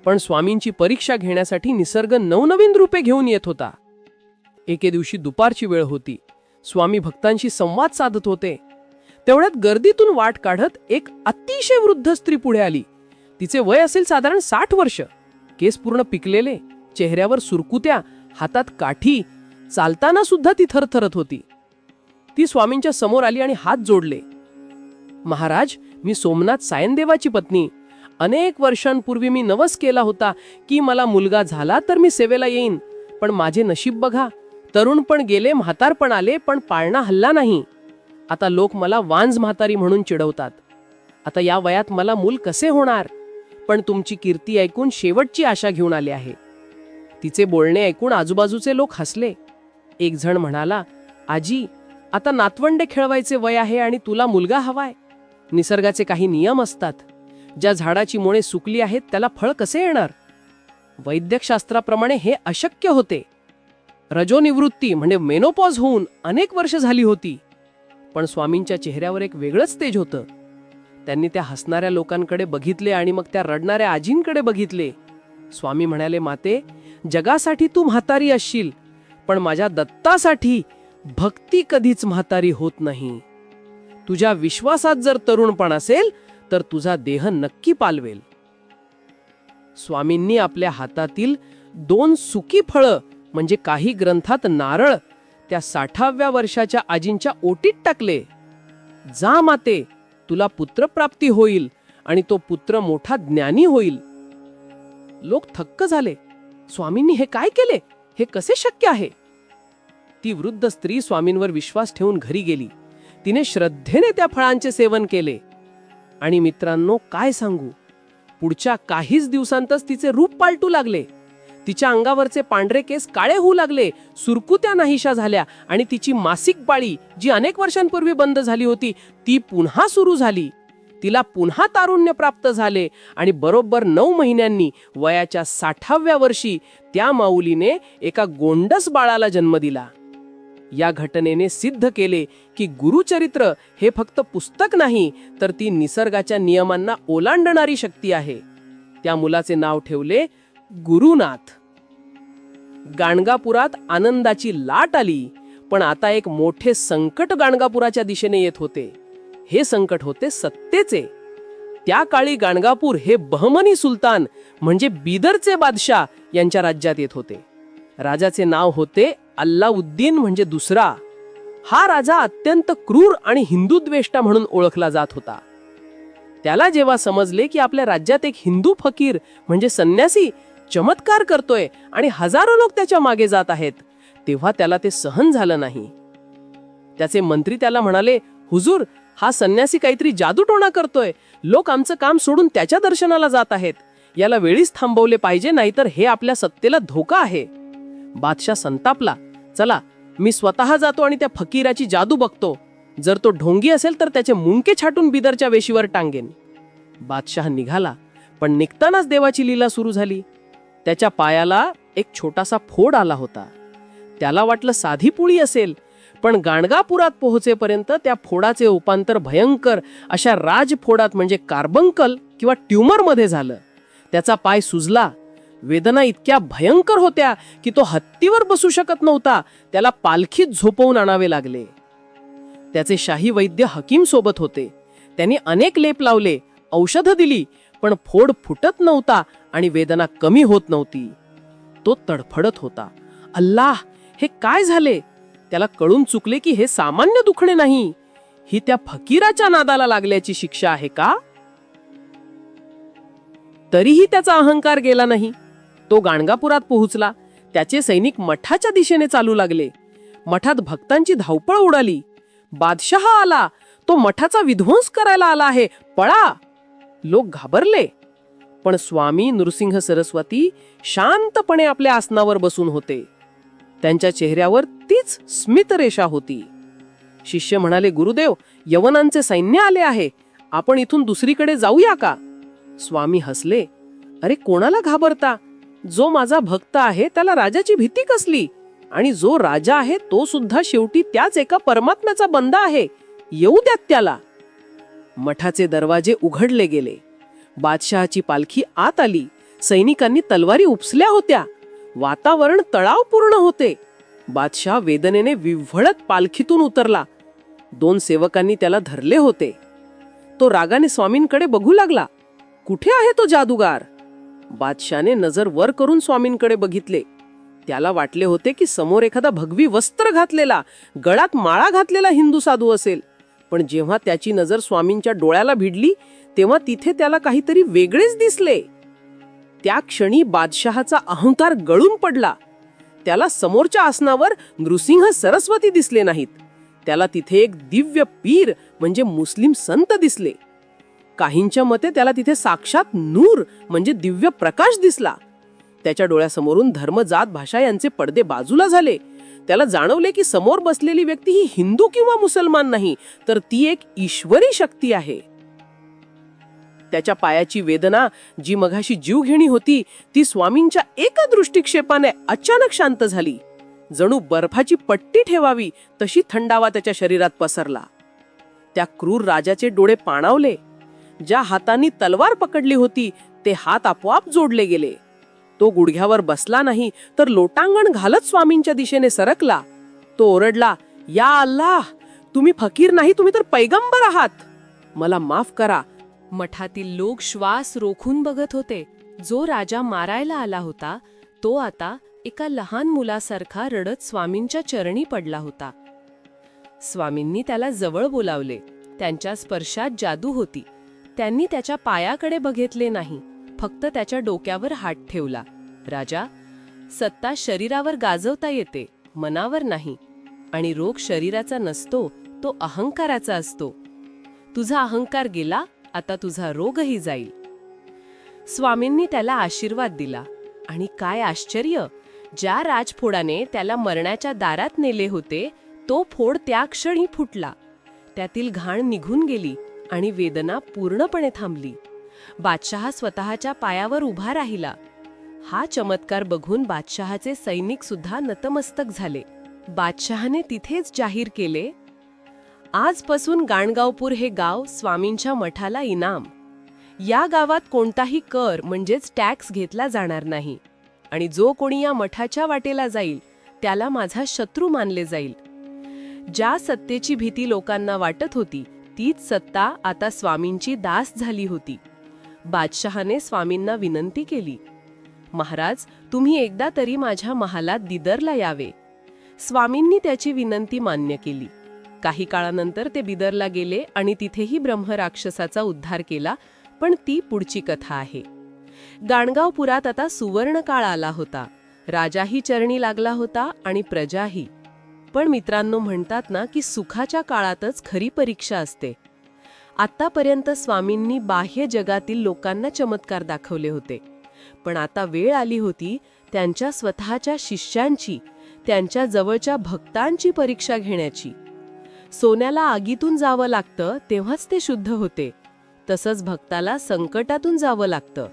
पण स्वामींची परीक्षा घेण्यासाठी निसर्ग नवनवीन रूपे घेऊन येत होता. एके दिवशी दुपारची वेळ होती. स्वामी भक्तांशी संवाद साधत होते. तेवढ्यात गर्दीतून वाट काढत एक अतिशय वृद्ध स्त्री पुढे आली. तिचे वय असेल साधारण 60 वर्ष. केस पूर्ण पिकलेले, चेहऱ्यावर सुरकुत्या, हातात काठी. चालताना सुद्धा ती थरथरत होती. ती स्वामींच्या समोर आली आणि हात जोडले. महाराज, मी सोमनाथ सायनदेवाची पत्नी. अनेक वर्षांपूर्वी मी नवस केला होता की मला मुलगा झाला तर मी सेवेला येईन. पण माझे नशीब बघा, तरुण पण गेले, म्हातार पण आले, पण पाळणा हल्ला नाही. आता लोक मला वांज म्हातारी म्हणून चिडवतात. आता या वयात मला मूल कसे होणार? पण तुमची कीर्ती ऐकून शेवटची आशा घेऊन आले आहे. तिचे बोलणे ऐकून आजूबाजूचे लोक हसले. एक जण म्हणाला, आजी, आता नातवंडे खेळवायचे वय आहे आणि तुला मुलगा हवाय. निसर्गाचे काही नियम असतात. ज्या झाडाची मुळे सुकली आहेत त्याला फळ कसे येणार? वैद्यकशास्त्राप्रमाणे हे अशक्य होते. रजोनिवृत्ती म्हणजे मेनोपॉज होऊन अनेक वर्ष झाली होती. पण स्वामींच्या चेहऱ्यावर एक वेगळंच तेज होतं. त्यांनी त्या हसणाऱ्या लोकांकडे बघितले आणि मग त्या रडणाऱ्या आजींकडे बघितले. स्वामी म्हणाले, माते, जगासाठी तू म्हातारी असशील, पण माझ्या दत्तासाठी भक्ती कधीच म्हातारी होत नाही. तुझ्या विश्वासात जर तरुणपण असेल तर तुझा देह नक्की पालवेल. स्वामींनी आपल्या हातातील 2 सुकी फळं म्हणजे काही ग्रंथात नारळ त्या 60व्या वर्षाच्या आजींच्या ओटीत टाकले. जा माते, तुला पुत्रप्राप्ती होईल आणि तो पुत्र मोठा ज्ञानी होईल. लोक थक्क झाले. स्वामींनी हे काय केले? हे कसे शक्य आहे? ती वृद्ध स्त्री स्वामींवर विश्वास ठेवून घरी गेली. तिने श्रद्धेने त्या फळांचे सेवन केले. आणि मित्रांनो, काय सांगू, पुढच्या काहीच दिवसांतच तिचे रूप पालटू लागले. तिच्या अंगावरचे पांढरे केस काळे होऊ लागले, सुरकुत्या नाहीशा झाल्या आणि तिची मासिक पाळी, जी अनेक वर्षांपूर्वी बंद झाली होती, ती पुन्हा सुरू झाली. तिला पुन्हा तारुण्य प्राप्त झाले आणि बरोबर 9 महिन्यांनी वयाच्या 60व्या वर्षी त्या माऊलीने एका गोंडस बाळाला जन्म दिला. या घटनेने सिद्ध केले की गुरुचरित्र हे फक्त पुस्तक नाही, तर ती निसर्गाच्या नियमांना ओलांडणारी शक्ती आहे. त्या मुलाचे नाव ठेवले गुरुनाथ. गाणगापुरात आनंदाची लाट आली, पण आता एक मोठे संकट गाणगापुराच्या दिशेने येत होते. हे संकट होते सत्तेचे. त्या काळी गाणगापूर हे बहमनी सुलतान म्हणजे बिदरचे बादशाह यांच्या राज्यात येत होते. राजाचे नाव होते अल्लाउद्दीन म्हणजे दुसरा. हा राजा अत्यंत क्रूर आणि हिंदुद्वेष्टा म्हणून ओळखला जात होता. त्याला जेव्हा समजले की आपल्या राज्यात एक हिंदू फकीर म्हणजे संन्यासी चमत्कार करतोय आणि हजारो लोक त्याच्या मागे जात आहेत, तेव्हा त्याला ते सहन झालं नाही. त्याचे मंत्री त्याला म्हणाले, हुजूर, हा संन्यासी काहीतरी जादूटोणा करतोय. लोक आमचं काम सोडून त्याच्या दर्शनाला जात आहेत. याला वेळीच थांबवले पाहिजे, नाहीतर हे आपल्या सत्तेला धोका आहे. बादशाह संतापला. चला, मी स्वतः जातो आणि त्या फकीराची जादू बघतो. जर तो ढोंगी असेल तर त्याचे मुंडके छाटून बिदरच्या वेशीवर टांगेन. बादशाह निघाला, पण निघतानाच देवाची लीला सुरू झाली. त्याच्या पायाला एक छोटासा फोड आला होता. त्याला वाटलं साधी पुळी असेल, पण गाणगापुरात पोहोचेपर्यंत त्या फोडाचे रूपांतर भयंकर अशा राजफोडात म्हणजे कार्बंकल किंवा ट्यूमर मध्ये झालं. त्याचा पाय सुजला. वेदना इतक्या भयंकर होत्या की तो हत्तीवर बसू शकत नव्हता. त्याला पालखीत झोपवून आणावे लागले. त्याचे शाही वैद्य हकीम सोबत होते. त्यांनी अनेक लेप लावले, औषधं दिली, पण फोड फुटत नव्हता आणि वेदना कमी होत नव्हती. तो तडफडत होता. अल्लाह, हे काय झाले? त्याला कळून चुकले की हे सामान्य दुखणे नाही, ही त्या फकीराच्या नादाला लागल्याची शिक्षा आहे का? तरीही त्याचा अहंकार गेला नाही. तो गाणगापुरात पोहोचला. त्याचे सैनिक मठाच्या दिशेने चालू लागले. मठात भक्तांची धावपळ उडाली. बादशहा आला. तो मठाचा विध्वंस करायला आला आहे, पळा! लोक घाबरले. पण स्वामी नृसिंह सरस्वती शांतपणे आपल्या आसनावर बसून होते. त्यांच्या चेहऱ्यावर तीच स्मितरेषा होती. शिष्य म्हणाले, गुरुदेव, यवनांचे सैन्य आले आहे, आपण इथून दुसरीकडे जाऊया का? स्वामी हसले. अरे, कोणाला घाबरता? जो माझा भक्त आहे त्याला राजाची भीती कसली? आणि जो राजा आहे तो सुद्धा शेवटी त्याच एका परमात्म्याचा बंदा आहे. येऊ द्यात त्याला. मठाचे दरवाजे उघडले गेले. बादशहाची पालखी आत आली. सैनिकांनी तलवारी उपसल्या होत्या. वातावरण तणावपूर्ण होते. बादशाह वेदनेने विव्हळत पालखीतून उतरला. 2 सेवकांनी त्याला धरले होते. तो रागाने स्वामींकडे बघू लागला. कुठे आहे तो जादूगार? बादशाने नजर वर करून स्वामींकडे बघितले. त्याला वाटले होते की समोर एखादा भगवी वस्त्र घातलेला, गळात माळा घातलेला हिंदू साधू असेल. पण जेव्हा त्याची नजर स्वामींच्या डोळ्याला भिडली तेव्हा तिथे त्याला काहीतरी वेगळेच दिसले. त्या क्षणी बादशहाचा अहंकार गळून पडला. त्याला समोरच्या आसनावर नृसिंह सरस्वती दिसले नाहीत. त्याला तिथे एक दिव्य पीर म्हणजे मुस्लिम संत दिसले. काहींच्या मते त्याला तिथे साक्षात नूर म्हणजे दिव्य प्रकाश दिसला. त्याच्या डोळ्यासमोरून धर्म, जात, भाषा यांचे पडदे बाजूला झाले. त्याला जाणवले की समोर बसलेली व्यक्ती ही हिंदू किंवा मुसलमान नाही, तर ती एक ईश्वरी शक्ती आहे. त्याच्या पायाची वेदना, जी मघाशी जीवघेणी होती, ती स्वामींच्या एका दृष्टिक्षेपाने अचानक शांत झाली. जणू बर्फाची पट्टी ठेवावी तशी थंडावा त्याच्या शरीरात पसरला. त्या क्रूर राजाचे डोळे पाणावले. ज्या हातांनी तलवार पकडली होती ते हात आपोआप जोडले गेले. तो गुडघ्यावर बसला नाही, तर लोटांगण घालत स्वामींच्या दिशेने सरकला. तो ओरडला, या अल्लाह, तुम्ही फकीर नाही, तुम्ही तर पैगंबर आहात. मला माफ करा. मठातील लोक श्वास रोखून बघत होते. जो राजा मारायला आला होता तो आता एका लहान मुलासारखा रडत स्वामींच्या चरणी पडला होता. स्वामींनी त्याला जवळ बोलावले. त्यांच्या स्पर्शात जादू होती. त्यांनी त्याच्या पायाकडे बघितले नाही, फक्त त्याच्या डोक्यावर हात ठेवला. राजा, सत्ता शरीरावर गाजवता येते, मनावर नाही. आणि रोग शरीराचा नसतो, तो अहंकाराचा असतो. तुझा अहंकार गेला, आता तुझा रोगही जाईल. स्वामींनी त्याला आशीर्वाद दिला. आणि काय आश्चर्य, ज्या राजफोडाने त्याला मरणाच्या दारात नेले होते तो फोड त्या क्षणी फुटला. त्यातील घाण निघून गेली आणि वेदना पूर्णपणे थांबली. बादशहा स्वतःच्या पायावर उभा राहिला. हा चमत्कार बघून बादशहाचे सैनिक सुद्धा नतमस्तक झाले. बादशहाने तिथेच जाहीर केले, आजपासून गाणगावपूर हे गाव स्वामींच्या मठाला इनाम. या गावात कोणताही कर म्हणजेच टॅक्स घेतला जाणार नाही. आणि जो कोणी या मठाच्या वाटेला जाईल त्याला माझा शत्रू मानले जाईल. ज्या सत्तेची भीती लोकांना वाटत होती तीच सत्ता आता स्वामींची दास झाली होती. बादशहाने स्वामींना विनंती केली, महाराज, तुम्ही एकदा तरी माझ्या महालात बिदरला यावे. स्वामींनी त्याची विनंती मान्य केली. काही काळानंतर ते बिदरला गेले आणि तिथेही ब्रह्मराक्षसाचा उद्धार केला. पण ती पुढची कथा आहे. गाणगावपुरात आता सुवर्ण काळ आला होता. राजाही चरणी लागला होता आणि प्रजाही. पण मित्रांनो, म्हणतात ना की सुखाच्या काळातच खरी परीक्षा असते. आतापर्यंत स्वामींनी बाह्य जगातील लोकांना चमत्कार दाखवले होते. पण आता वेळ आली होती त्यांच्या स्वतःच्या शिष्यांची, त्यांच्या जवळच्या भक्तांची परीक्षा घेण्याची. सोन्याला आगीतून जावं लागतं तेव्हाच ते शुद्ध होते. तसंच भक्ताला संकटातून जावं लागतं.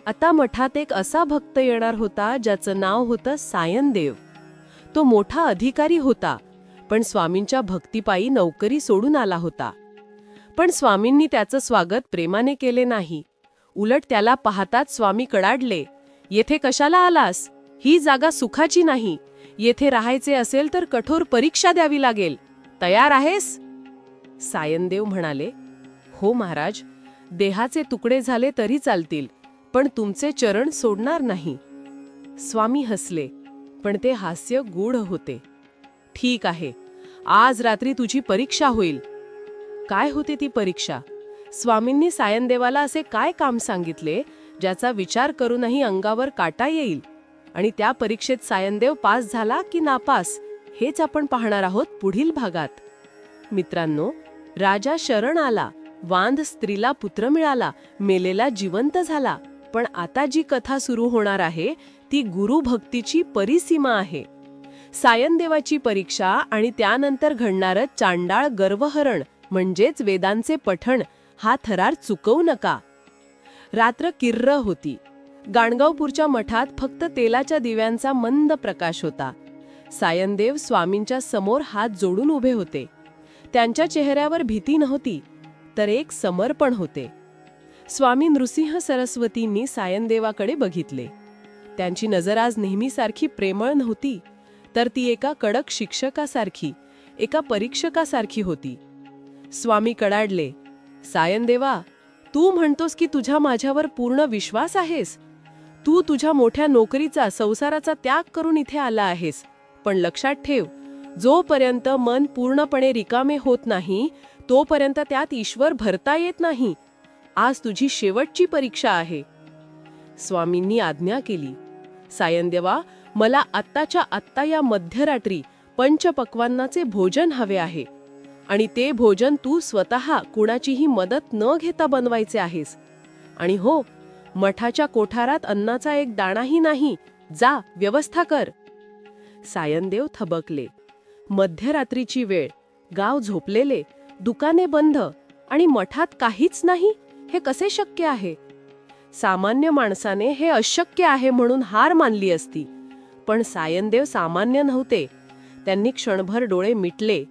आता मठात एक असा भक्त येणार होता ज्याचं नाव होतं सायनदेव. तो मोठा अधिकारी होता, पण स्वामींच्या भक्तिपायी नोकरी सोडून आला होता. पण स्वामींनी त्याचं स्वागत प्रेमाने केले नाही. उलट त्याला पाहताच स्वामी कडाडले, येथे कशाला आलास? ही जागा सुखाची नाही. येथे राहायचे असेल तर कठोर परीक्षा द्यावी लागेल. तयार आहेस? सायनदेव म्हणाले, हो महाराज, देहाचे तुकडे झाले तरी चालतील, पण तुमचे चरण सोडणार नाही. स्वामी हसले, पण ते हास्य गूढ होते. ठीक आहे, आज रात्री तुझी परीक्षा होईल. काय होती ती परीक्षा? स्वामींनी सायनदेवाला असे काय काम सांगितले ज्याचा विचार करूनही अंगावर काटा येईल? आणि त्या परीक्षेत सायनदेव पास झाला की नापास, हेच आपण पाहणार आहोत पुढील भागात. मित्रांनो, राजा शरण आला, वांध स्त्रीला पुत्र मिळाला, मेलेला जिवंत झाला. पण आता जी कथा सुरू होणार आहे ती गुरुभक्तीची परिसीमा आहे. सायनदेवाची परीक्षा आणि त्यानंतर घडणारं चांडाळ गर्वहरण म्हणजेच वेदांचे पठण हा थरार चुकवू नका. रात्र किर्र होती. गाणगावपूरच्या मठात फक्त तेलाच्या दिव्यांचा मंद प्रकाश होता. सायनदेव स्वामींच्या समोर हात जोडून उभे होते. त्यांच्या चेहऱ्यावर भीती नव्हती, तर एक समर्पण होते. स्वामी नृसिंह सरस्वतींनी सायनदेवाकडे बघितले. त्यांची नजर आज नेहमीसारखी प्रेमळ नव्हती, तर ती एका कडक शिक्षकासारखी, एका परीक्षकासारखी होती. स्वामी कडाडले, सायनदेवा, तू म्हणतोस की तुझा माझ्यावर पूर्ण विश्वास आहेस. तू तुझ्या मोठ्या नोकरीचा, संसाराचा त्याग करून इथे आला आहेस. पण लक्षात ठेव, जोपर्यंत मन पूर्णपणे रिकामे होत नाही, तोपर्यंत त्यात ईश्वर भरता येत नाही. आज तुझी शेवटची परीक्षा आहे. स्वामींनी आज्ञा केली, सायनदेवा, मला आत्ताच्या आत्ता या मध्यरात्री पंचपक्वान्नाचे भोजन हवे आहे. आणि ते भोजन तू स्वतः कुणाचीही मदत न घेता बनवायचे आहेस. आणि हो, मठाच्या कोठारात अन्नाचा एक दाणाही नाही. जा, व्यवस्था कर. सायनदेव थबकले. मध्यरात्रीची वेळ, गाव झोपलेले, दुकाने बंद आणि मठात काहीच नाही. हे कसे शक्य आहे? सामान्य माणसाने हे अशक्य आहे म्हणून हार मानली असती. पण सायनदेव सामान्य नव्हते. त्यांनी क्षणभर डोळे मिटले.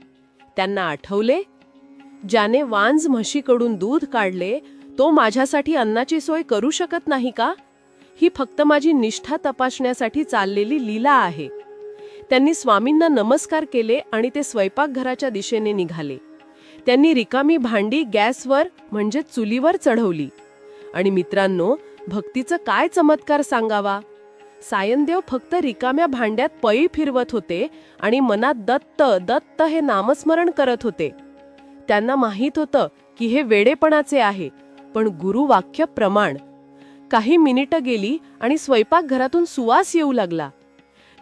त्यांना आठवले, ज्याने वांज म्हशीकडून दूध काढले तो माझ्यासाठी अन्नाची सोय करू शकत नाही का? ही फक्त माझी निष्ठा तपासण्यासाठी चाललेली लीला आहे. त्यांनी स्वामींना नमस्कार केले आणि ते स्वयंपाकघराच्या दिशेने निघाले. त्यांनी रिकामी भांडी गॅसवर म्हणजे चुलीवर चढवली. आणि मित्रांनो, भक्तीचं काय चमत्कार सांगावा? सायनदेव फक्त रिकाम्या भांड्यात पळी फिरवत होते आणि मनात दत्त दत्त हे नामस्मरण करत होते. त्यांना माहीत होतं की हे वेडेपणाचे आहे, पण गुरुवाक्य प्रमाण. काही मिनिटं गेली आणि स्वयंपाकघरातून सुवास येऊ लागला.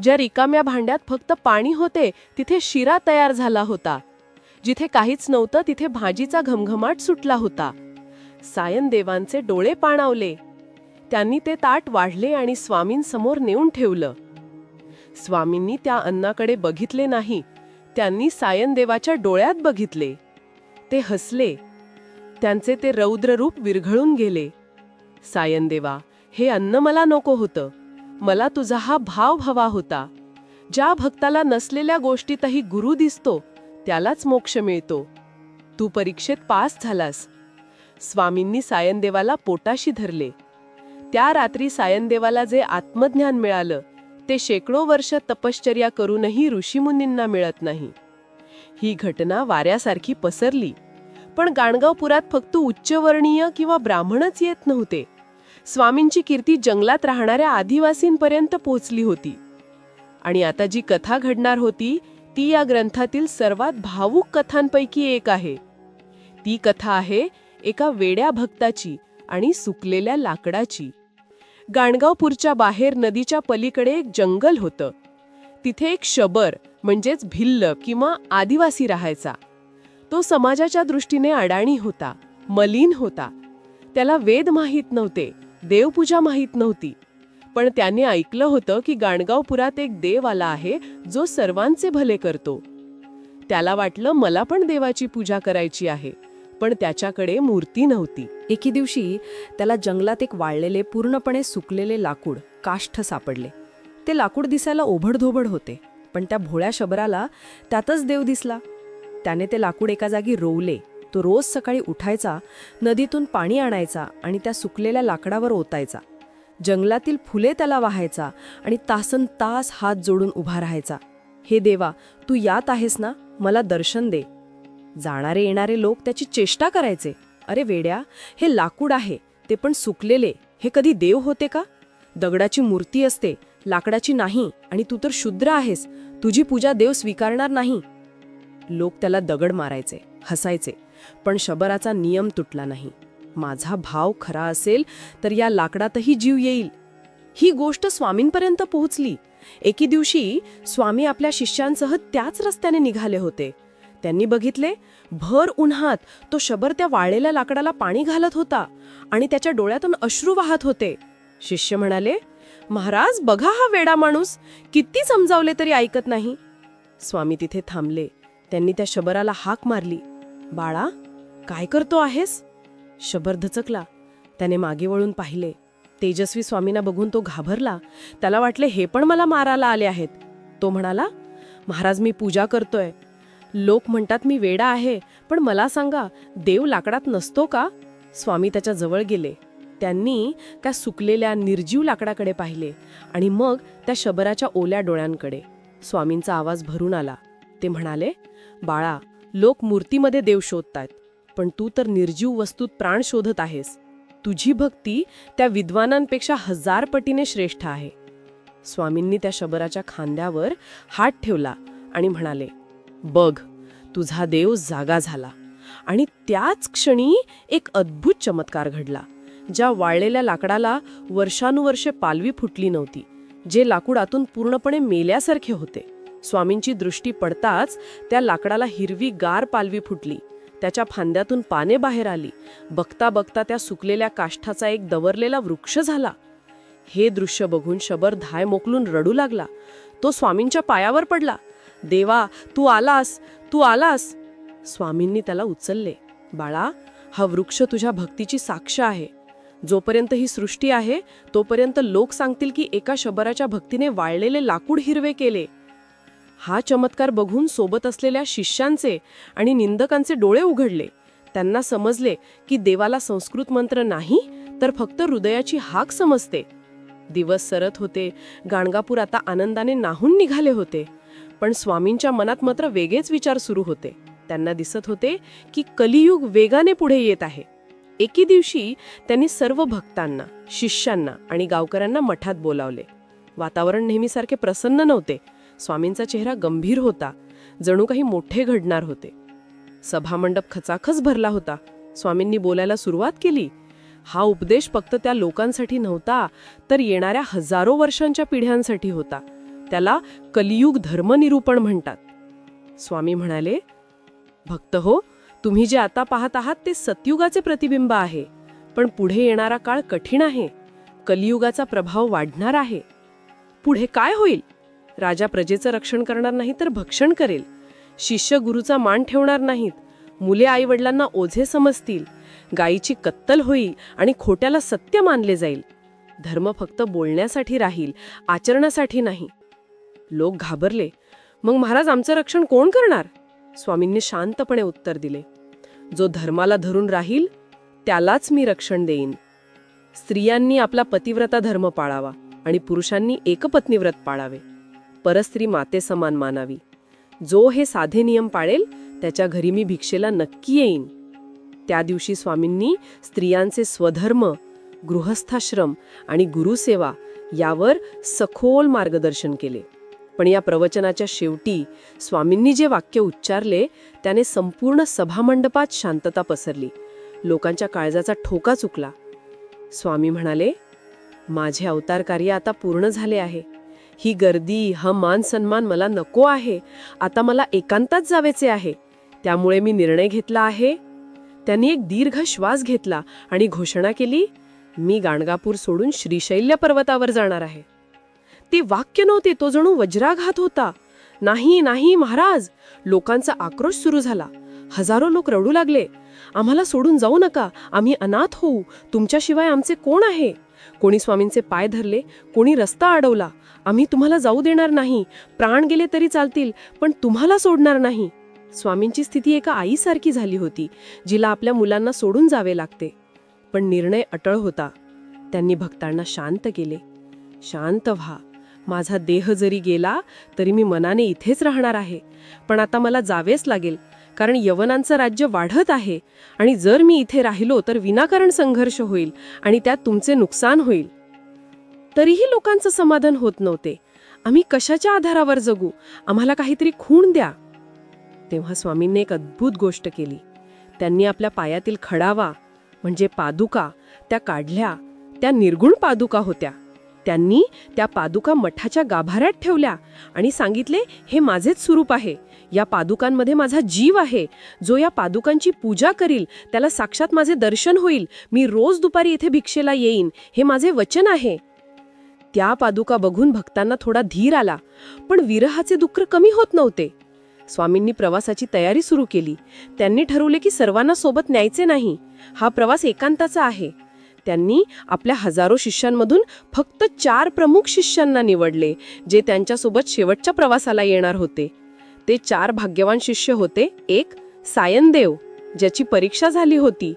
ज्या रिकाम्या भांड्यात फक्त पाणी होते तिथे शिरा तयार झाला होता. जिथे काहीच नव्हतं तिथे भाजीचा घमघमाट सुटला होता. सायनदेवांचे डोळे पाणावले. त्यांनी ते ताट वाढले आणि स्वामींसमोर नेऊन ठेवलं. स्वामींनी त्या अन्नाकडे बघितले नाही, त्यांनी सायनदेवाच्या डोळ्यात बघितले. ते हसले. त्यांचे ते रौद्र रूप विरघळून गेले. सायनदेवा, हे अन्न मला नको होतं. मला तुझा हा भाव हवा होता. ज्या भक्ताला नसलेल्या गोष्टीतही गुरु दिसतो त्यालाच मोक्ष मिळतो. तू परीक्षेत पास झालास. स्वामींनी सायनदेवाला पोटाशी धरले. त्या रात्री सायनदेवाला जे आत्मज्ञान मिळालं ते शेकडो वर्ष तपश्चर्या करूनही ऋषीमुनींना मिळत नाही. ही घटना वाऱ्यासारखी पसरली. पण गाणगावपुरात फक्त उच्चवर्णीय किंवा ब्राह्मणच येत नव्हते. स्वामींची कीर्ती जंगलात राहणाऱ्या आदिवासींपर्यंत पोहोचली होती. आणि आता जी कथा घडणार होती ती या ग्रंथातील सर्वात भावूक कथांपैकी एक आहे. ती कथा आहे एका वेड्या भक्ताची आणि सुकलेल्या लाकडाची. गाणगावपूरच्या बाहेर नदीच्या पलीकडे एक जंगल होतं. तिथे एक शबर म्हणजेच भिल्ल किंवा आदिवासी राहायचा. तो समाजाच्या दृष्टीने अडाणी होता, मलिन होता. त्याला वेद माहीत नव्हते, देवपूजा माहीत नव्हती. पण त्याने ऐकलं होतं की गाणगावपुरात एक देव आला आहे जो सर्वांचे भले करतो. त्याला वाटलं मला पण देवाची पूजा करायची आहे, पण त्याच्याकडे मूर्ती नव्हती. एके दिवशी त्याला जंगलात एक वाळलेले पूर्णपणे सुकलेले लाकूड काष्ठ सापडले. ते लाकूड दिसायला ओबडधोबड होते, पण त्या भोळ्या शबराला त्यातच देव दिसला. त्याने ते लाकूड एका जागी रोवले. तो रोज सकाळी उठायचा, नदीतून पाणी आणायचा आणि त्या सुकलेल्या लाकडावर ओतायचा. जंगलातील फुले त्याला वाहायचा आणि तासन तास हात जोडून उभा राहायचा. हे देवा, तू यात आहेस ना, मला दर्शन दे. जाणारे येणारे लोक त्याची चेष्टा करायचे. अरे वेड्या, हे लाकूड आहे, ते पण सुकलेले. हे कधी देव होते का? दगडाची मूर्ती असते, लाकडाची नाही, आणि तू तर शूद्र आहेस, तुझी पूजा देव स्वीकारणार नाही. लोक त्याला दगड मारायचे, हसायचे, पण शबराचा नियम तुटला नाही. माझा भाव खरा असेल तर या लाकडातही जीव येईल. ही गोष्ट स्वामींपर्यंत पोहोचली. एके दिवशी स्वामी आपल्या शिष्यांसह त्याच रस्त्याने निघाले होते. त्यांनी बघितले, भर उन्हात तो शबर त्या वाळलेल्या लाकडाला पाणी घालत होता आणि त्याच्या डोळ्यातून अश्रू वाहत होते. शिष्य म्हणाले, महाराज बघा हा वेडा माणूस, किती समजावले तरी ऐकत नाही. स्वामी तिथे थांबले. त्यांनी त्या शबराला हाक मारली, बाळा, काय करतो आहेस? शबर धचकला. त्याने मागे वळून पाहिले. तेजस्वी स्वामींना बघून तो घाबरला. त्याला वाटले हे पण मला मारायला आले आहेत. तो म्हणाला, महाराज, मी पूजा करतोय. लोक म्हणतात मी वेडा आहे, पण मला सांगा, देव लाकडात नसतो का? स्वामी त्याच्या जवळ गेले. त्यांनी त्या सुकलेल्या निर्जीव लाकडाकडे पाहिले आणि मग त्या शबराच्या ओल्या डोळ्यांकडे. स्वामींचा आवाज भरून आला. ते म्हणाले, बाळा, लोक मूर्तीमध्ये देव शोधतायत, पण तू तर निर्जीव वस्तूत प्राण शोधत आहेस. तुझी भक्ती त्या विद्वानांपेक्षा 1000 पटीने श्रेष्ठ आहे. स्वामींनी त्या शबराच्या खांद्यावर हात ठेवला आणि म्हणाले, बघ, तुझा देव जागा झाला. आणि त्याच क्षणी एक अद्भुत चमत्कार घडला. ज्या वाळलेल्या लाकडाला वर्षानुवर्षे पालवी फुटली नव्हती, जे लाकूड आतून पूर्णपणे मेल्यासारखे होते, स्वामींची दृष्टी पडताच त्या लाकडाला हिरवी गार पालवी फुटली. त्याच्या फांद्यातून पाने बाहेर आली. बघता बघता त्या सुकलेल्या काष्ठाचा एक दवरलेला वृक्ष झाला. हे दृश्य बघून शबर धाय मोकलून रडू लागला. तो स्वामींच्या पायावर पडला. देवा, तू आलास, तू आलास. स्वामींनी त्याला उचलले. बाळा, हा वृक्ष तुझ्या भक्तीची साक्ष आहे. जोपर्यंत ही सृष्टी आहे तोपर्यंत लोक सांगतील की एका शबराच्या भक्तीने वाळलेले लाकूड हिरवे केले. हा चमत्कार बघून सोबत असलेल्या शिष्यांचे आणि निंदकांचे डोळे उघडले. त्यांना समजले की देवाला संस्कृत मंत्र नाही, तर फक्त हृदयाची हाक समजते. दिवस सरत होते. गाणगापूर आता आनंदाने नाहून निघाले होते. पण स्वामींच्या मनात मात्र वेगळेच विचार सुरू होते. त्यांना दिसत होते की कलियुग वेगाने पुढे येत आहे. एके दिवशी त्यांनी सर्व भक्तांना, शिष्यांना आणि गावकऱ्यांना मठात बोलावले. वातावरण नेहमीसारखे प्रसन्न नव्हते. स्वामींचा चेहरा गंभीर होता, जणू काही मोठे घडणार होते. सभामंडप खचाखच भरला होता. स्वामींनी बोलायला सुरुवात केली. हा उपदेश फक्त त्या लोकांसाठी नव्हता, तर येणाऱ्या हजारो वर्षांच्या पिढ्यांसाठी होता. त्याला कलियुग धर्मनिरूपण म्हणतात. स्वामी म्हणाले, भक्त हो, तुम्ही जे आता पाहत आहात ते सतयुगाचे प्रतिबिंब आहे. पण पुढे येणारा काळ कठीण आहे. कलियुगाचा प्रभाव वाढणार आहे. पुढे काय होईल? राजा प्रजेचं रक्षण करणार नाही तर भक्षण करेल. शिष्य गुरुचा मान ठेवणार नाहीत. मुले आईवडिलांना ओझे समजतील. गायीची कत्तल होईल आणि खोट्याला सत्य मानले जाईल. धर्म फक्त बोलण्यासाठी राहील, आचरणासाठी नाही. लोक घाबरले. मग महाराज, आमचं रक्षण कोण करणार? स्वामींनी शांतपणे उत्तर दिले, जो धर्माला धरून राहील त्यालाच मी रक्षण देईन. स्त्रियांनी आपला पतिव्रता धर्म पाळावा आणि पुरुषांनी एकपत्नीव्रत पाळावे. परस्त्री माते समान मानावी. जो हे साधे नियम पाळेल त्याच्या घरी मी भिक्षेला नक्की येईन. त्या दिवशी स्वामींनी स्त्रियांचे स्वधर्म, गृहस्थाश्रम आणि गुरुसेवा यावर सखोल मार्गदर्शन केले. पण या प्रवचनाच्या शेवटी स्वामींनी जे वाक्य उच्चारले त्याने संपूर्ण सभामंडपात शांतता पसरली. लोकांच्या काळजाचा ठोका चुकला. स्वामी म्हणाले, माझे अवतार कार्य आता पूर्ण झाले आहे. ही गर्दी, हा मान सन्मान मला नको आहे. आता मला एकांतात जावेचे आहे. त्यामुळे मी निर्णय घेतला आहे. त्यांनी एक दीर्घ श्वास घेतला आणि घोषणा केली, मी गाणगापूर सोडून श्रीशैल्य पर्वतावर जाणार आहे. ते वाक्य नव्हते, तो जणू वज्राघात होता. नाही नाही महाराज, लोकांचा आक्रोश सुरू झाला. हजारो लोक रडू लागले, आम्हाला सोडून जाऊ नका, आम्ही अनाथ होऊ, तुमच्याशिवाय आमचे कोण आहे? कोणी स्वामींचे पाय धरले, कोणी रस्ता अडवला. आम्ही तुम्हाला जाऊ देणार नाही, प्राण गेले तरी चालतील, पण तुम्हाला सोडणार नाही. स्वामींची स्थिती एका आईसारखी झाली होती, जिला आपल्या मुलांना सोडून जावे लागते. पण निर्णय अटळ होता. त्यांनी भक्तांना शांत केले. शांत व्हा, माझा देह जरी गेला तरी मी मनाने इथेच राहणार आहे, पण आता मला जावेच लागेल, कारण यवनांचं राज्य वाढत आहे आणि जर मी इथे राहिलो तर विनाकारण संघर्ष होईल आणि त्यात तुमचे नुकसान होईल. तरीही लोकांचं समाधान होत नव्हते. आम्ही कशाच्या आधारावर जगू? आम्हाला काहीतरी खूण द्या. तेव्हा स्वामींनी एक अद्भुत गोष्ट केली. त्यांनी आपल्या पायातील खडावा म्हणजे पादुका त्या काढल्या. त्या निर्गुण पादुका होत्या. त्यांनी त्या पादुका मठाच्या गाभाऱ्यात ठेवल्या आणि सांगितले, हे माझेच स्वरूप आहे. या पादुकांमध्ये माझा जीव आहे. जो या पादुकांची पूजा करील त्याला साक्षात माझे दर्शन होईल. मी रोज दुपारी इथे भिक्षेला येईन, हे माझे वचन आहे. त्या पादुका बघून भक्तांना थोडा धीर आला, पण विरहाचे दुःख कमी होत नव्हते. स्वामींनी प्रवासाची तयारी सुरू केली. त्यांनी ठरवले की सर्वांना सोबत न्यायचे नाही. हा प्रवास एकांताचा आहे. त्यांनी आपल्या हजारो शिष्यांमधून फक्त 4 प्रमुख शिष्यांना निवडले, जे त्यांच्यासोबत शेवटच्या प्रवासाला येणार होते. ते 4 भाग्यवान शिष्य होते. 1 सायनदेव, ज्याची परीक्षा झाली होती.